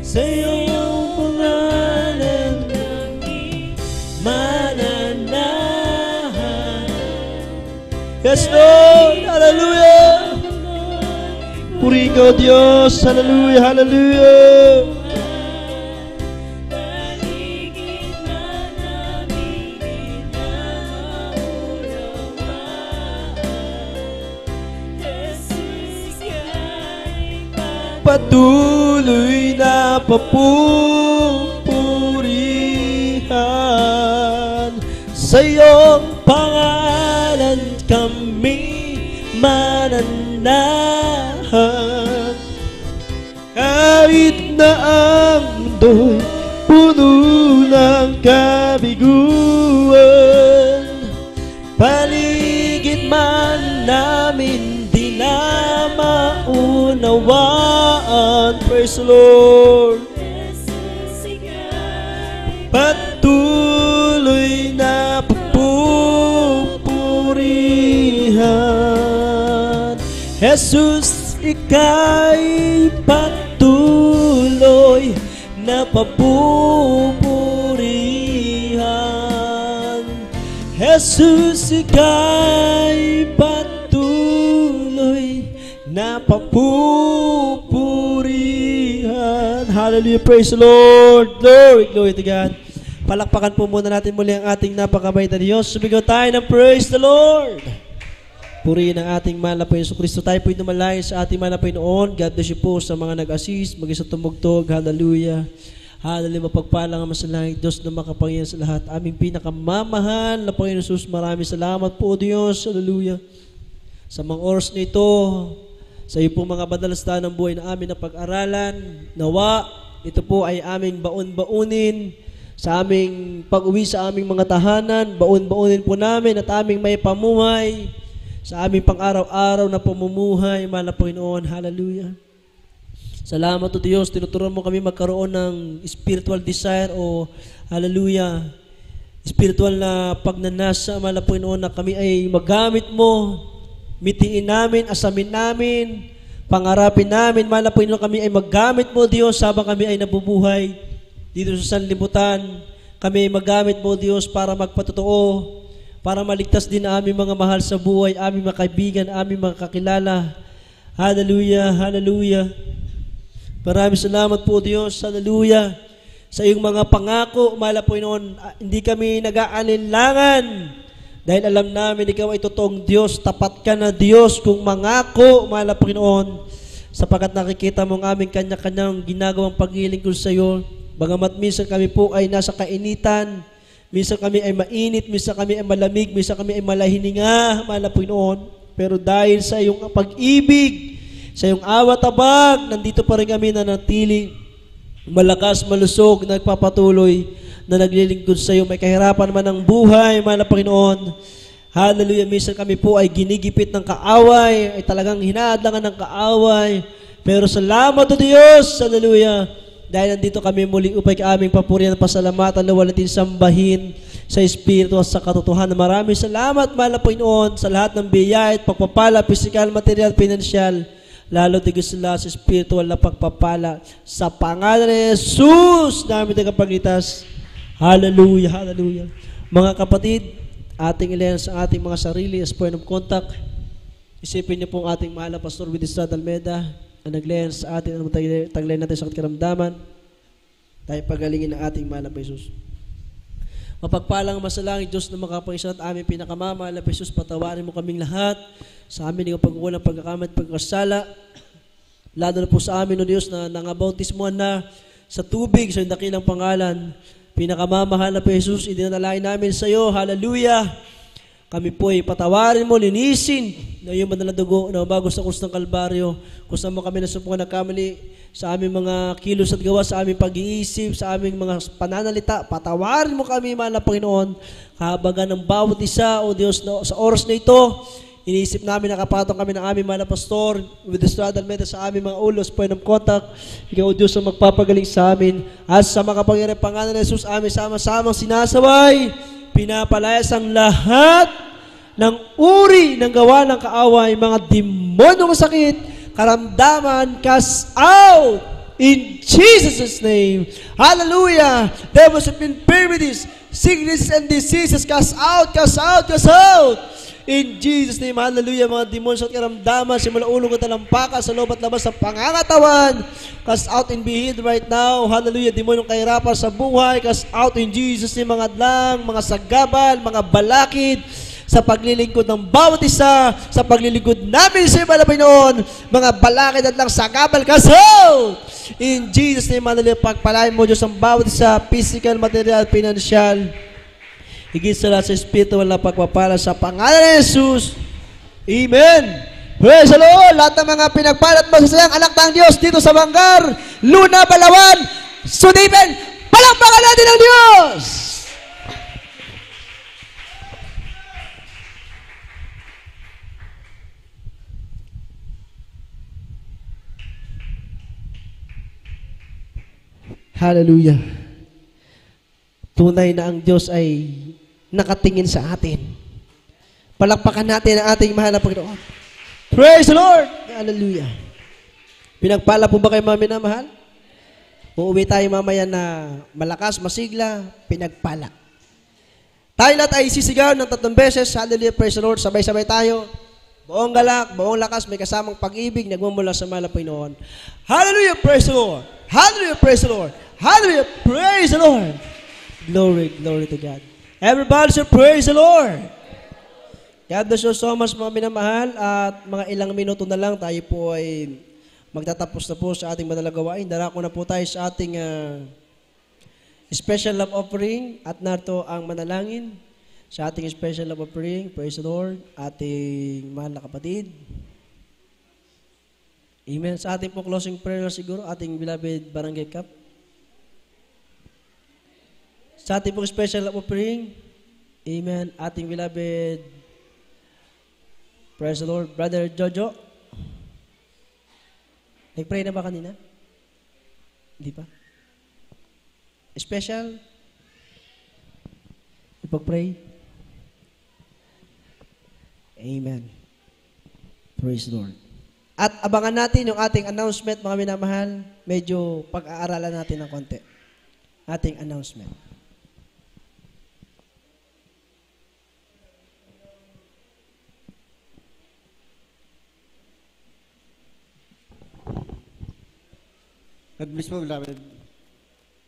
Sa iyong pangalan mananahan. Yes, Lord. Hallelujah. Purihin ka, O Diyos. Hallelujah. Hallelujah. Patuloy na papupurihan. Sa iyong pangalan kami mananahan. Kahit na ang mundo'y puno ng kabiguan, paligid man namin di na maunawaan. Praise the Lord. Patuloy na papupurihan. Jesus, ika'y patuloy na papupurihan. Jesus, ika'y patuloy na papupurihan. Hallelujah. Praise the Lord. Glory, glory to God. Palakpakan po muna natin muli ang ating napakabait na Diyos. Sumigaw tayo ng praise the Lord. Purihin ang ating mahal na Panginoon Kristo. Tayo po'y dumalayan sa ating mahal na Panginoon. God bless you po sa mga nag-assist, mag-isa tumugtog. Hallelujah. Hallelujah. Mapagpalang ang masalangit Diyos na makapangyarihan sa lahat. Aming pinakamamahal na Panginoon Jesus. Maraming salamat po, Diyos. Hallelujah. Sa mga oras na ito, sa iyo pong mga badalastan ng buhay na amin na pag-aralan, nawa, ito po ay aming baon-baonin sa aming pag-uwi sa aming mga tahanan. Baon-baonin po namin at aming may pamuhay sa aming pang-araw-araw na pamumuhay, mahal na Panginoon. Hallelujah. Salamat o Diyos, tinuturuan mo kami magkaroon ng spiritual desire o hallelujah, spiritual na pagnanasa, mahal na Panginoon, na kami ay magamit mo, mitiin namin, asamin namin, pangarapin namin, mahal na Panginoon, kami ay magamit mo, Diyos, habang kami ay nabubuhay dito sa sanlibutan. Kami ay magamit mo, Diyos, para magpatotoo, para maligtas din ang aming mga mahal sa buhay, aming mga kaibigan, aming mga kakilala. Hallelujah, hallelujah. Maraming salamat po, Diyos, hallelujah, sa iyong mga pangako, mahal na Panginoon. Hindi kami nag-aalinlangan, Dahil alam namin ikaw ay totoong Diyos, tapat ka na Diyos kung mangako, mahal na Panginoon, sapagkat nakikita mo ang aming kanya-kanyang ginagawang paglilingkod sa iyo. Bagamat minsan kami po ay nasa kainitan, minsan kami ay mainit, minsan kami ay malamig, minsan kami ay malahininga, mahal na Panginoon. Pero dahil sa iyong pag-ibig, sa iyong awat-abag, nandito pa rin kami na natili, malakas, malusog, nagpapatuloy, na naglilingkod sa iyo. May kahirapan man ng buhay, mahal na Panginoon. Hallelujah. Minsan kami po ay ginigipit ng kaaway, ay talagang hinaadlangan ng kaaway. Pero salamat o Diyos, hallelujah. Dahil nandito kami muli upay aming papurihan at pasalamatan na walatin sambahin sa Espiritu at sa katotohanan. Maraming salamat, mahal na Panginoon, sa lahat ng biyaya at pagpapala, physical, material, financial, lalo tigil sila sa spiritual na pagpapala. Sa pangalan ni Jesus, namin tagapagligtas. Hallelujah, hallelujah. Mga kapatid, ating ilayan sa ating mga sarili as point of contact. Isipin niyo po ang ating mahal na Pastor Widistrad Almeida na naglayan sa atin, taglayan natin sa karamdaman. Tayo pagalingin ng ating mahal na Jesus. Mapagpalang masalangin Diyos na makapangisan at aming pinakamamahal na Jesus, patawarin mo kaming lahat sa amin ng pagkukulang, pagkakamit, pagkasala. Lalo na po sa amin, O Diyos, na nangabautismuhan na sa tubig sa dakilang pangalan. Pinakamamahal na Jesus, idinalangin namin sa iyo. Hallelujah. Kami po ay patawarin mo, linisin na iyong madalang dugo na bago sa krus ng Kalbaryo. Kung saan mo kami nasubukan na kamali sa aming mga kilos at gawa, sa aming pag-iisip, sa aming mga pananalita, patawarin mo kami, mahal na Panginoon. Kahabagan ng bawat isa, O Diyos, na, sa oras na ito, iniisip namin nakapatong kami ng aming mahal na pastor with the Widistrad Almeida sa aming mga ulos, point of contact. Ikaw, Diyos, ang magpapagaling sa amin. At sa makapangyarihan pangalan ng Jesus, aming sama-samang sinasaway, pinapalayas ang lahat ng uri ng gawa ng kaaway, mga demonyong sakit, karamdaman, cast out in Jesus' name. Hallelujah! Devils and infirmities, sicknesses and diseases, cast out, cast out, cast out! In Jesus' name, hallelujah, mga demons at karamdaman, simula ulong at talampakan sa loob at labas sa pangangatawan, cast out and be healed right now. Hallelujah, demonyong kahirapan sa buhay, cast out in Jesus' name, mga adlang, mga sagabal, mga balakid, sa paglilingkod ng bawat isa, sa paglilingkod namin sa iba na Panginoon, mga balakid at lang sagabal, cast out! In Jesus' name, hallelujah, pagpalain mo Diyos ang bawat isa, physical, material, financial, higit sa lahat sa spiritual na pagpapala sa pangalan ni Jesus. Amen. Praise the Lord. Lahat ng mga pinagpalat masasayang anak ng Diyos dito sa Manggar, Luna, Balawan, Sudipen, palakpakan natin ang Diyos. Hallelujah. Tunay na ang Diyos ay nakatingin sa atin. Palakpakan natin ang ating mahal na Panginoon. Praise the Lord! Hallelujah. Pinagpala po ba kayo mga minamahal? Uuwi tayo mamaya na malakas, masigla, pinagpala. Tayo lahat ay sisigaw ng 3 beses. Hallelujah, praise the Lord. Sabay-sabay tayo. Buong galak, buong lakas, may kasamang pag-ibig, nagmumula sa mahal na Panginoon. Hallelujah, praise the Lord. Hallelujah, praise the Lord. Hallelujah, praise the Lord. Glory, glory to God. Everybody should praise the Lord. God bless you so much, mga minamahal. At mga ilang minuto na lang, tayo po ay magtatapos na po sa ating manalagawain. Darako na po tayo sa ating special love offering. At narito ang manalangin sa ating special love offering. Praise the Lord. Ating mahal na kapatid. Amen. Sa ating po closing prayer siguro, ating beloved Barangay Cup. Sa ating pong special offering, amen, ating beloved, praise the Lord, Brother Jojo. Nag-pray na ba kanina? Hindi pa? Special? Ipag-pray? Amen. Praise the Lord. At abangan natin yung ating announcement, mga minamahal. Medyo pag-aaralan natin ng konti. Ating announcement. God bless po, beloved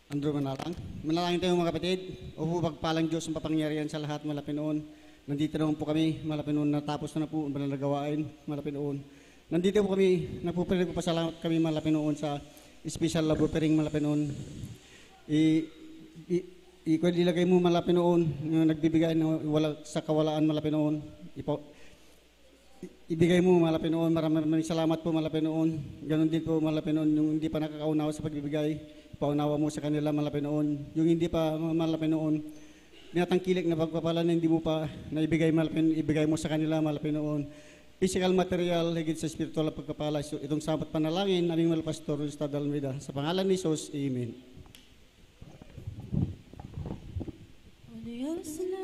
Andrew Manatang. Manalangin tayo mga kapatid. O pagpalang Diyos ang papangyarihan sa lahat mula Pinoon. Nandito naman po kami, malapit noon, natapos na po ang banal na gawain, malapit noon. Nandito po kami, nagpapasalamat kami malapit noon sa special love offering malapit noon. Ilagay mo malapit noon, yung nagbibigay na wala, sa kawalaan malapit noon. Ibigay mo malapit noon, maraming salamat po malapit noon. Ganon din po malapit noon, yung hindi pa nakakaunawa sa pagbibigay, paunawa mo sa kanila malapit noon. Yung hindi pa malapit noon, tinatangkilik na pagpapala na hindi mo pa naibigay malapit, ibigay mo sa kanila malapit noon. Physical, material, higit sa spiritual na pagpapala. So, itong sapat panalangin, aming mahal Pastor Ustad Almeida. Sa pangalan ni Jesus, Amen. Ano yan sila?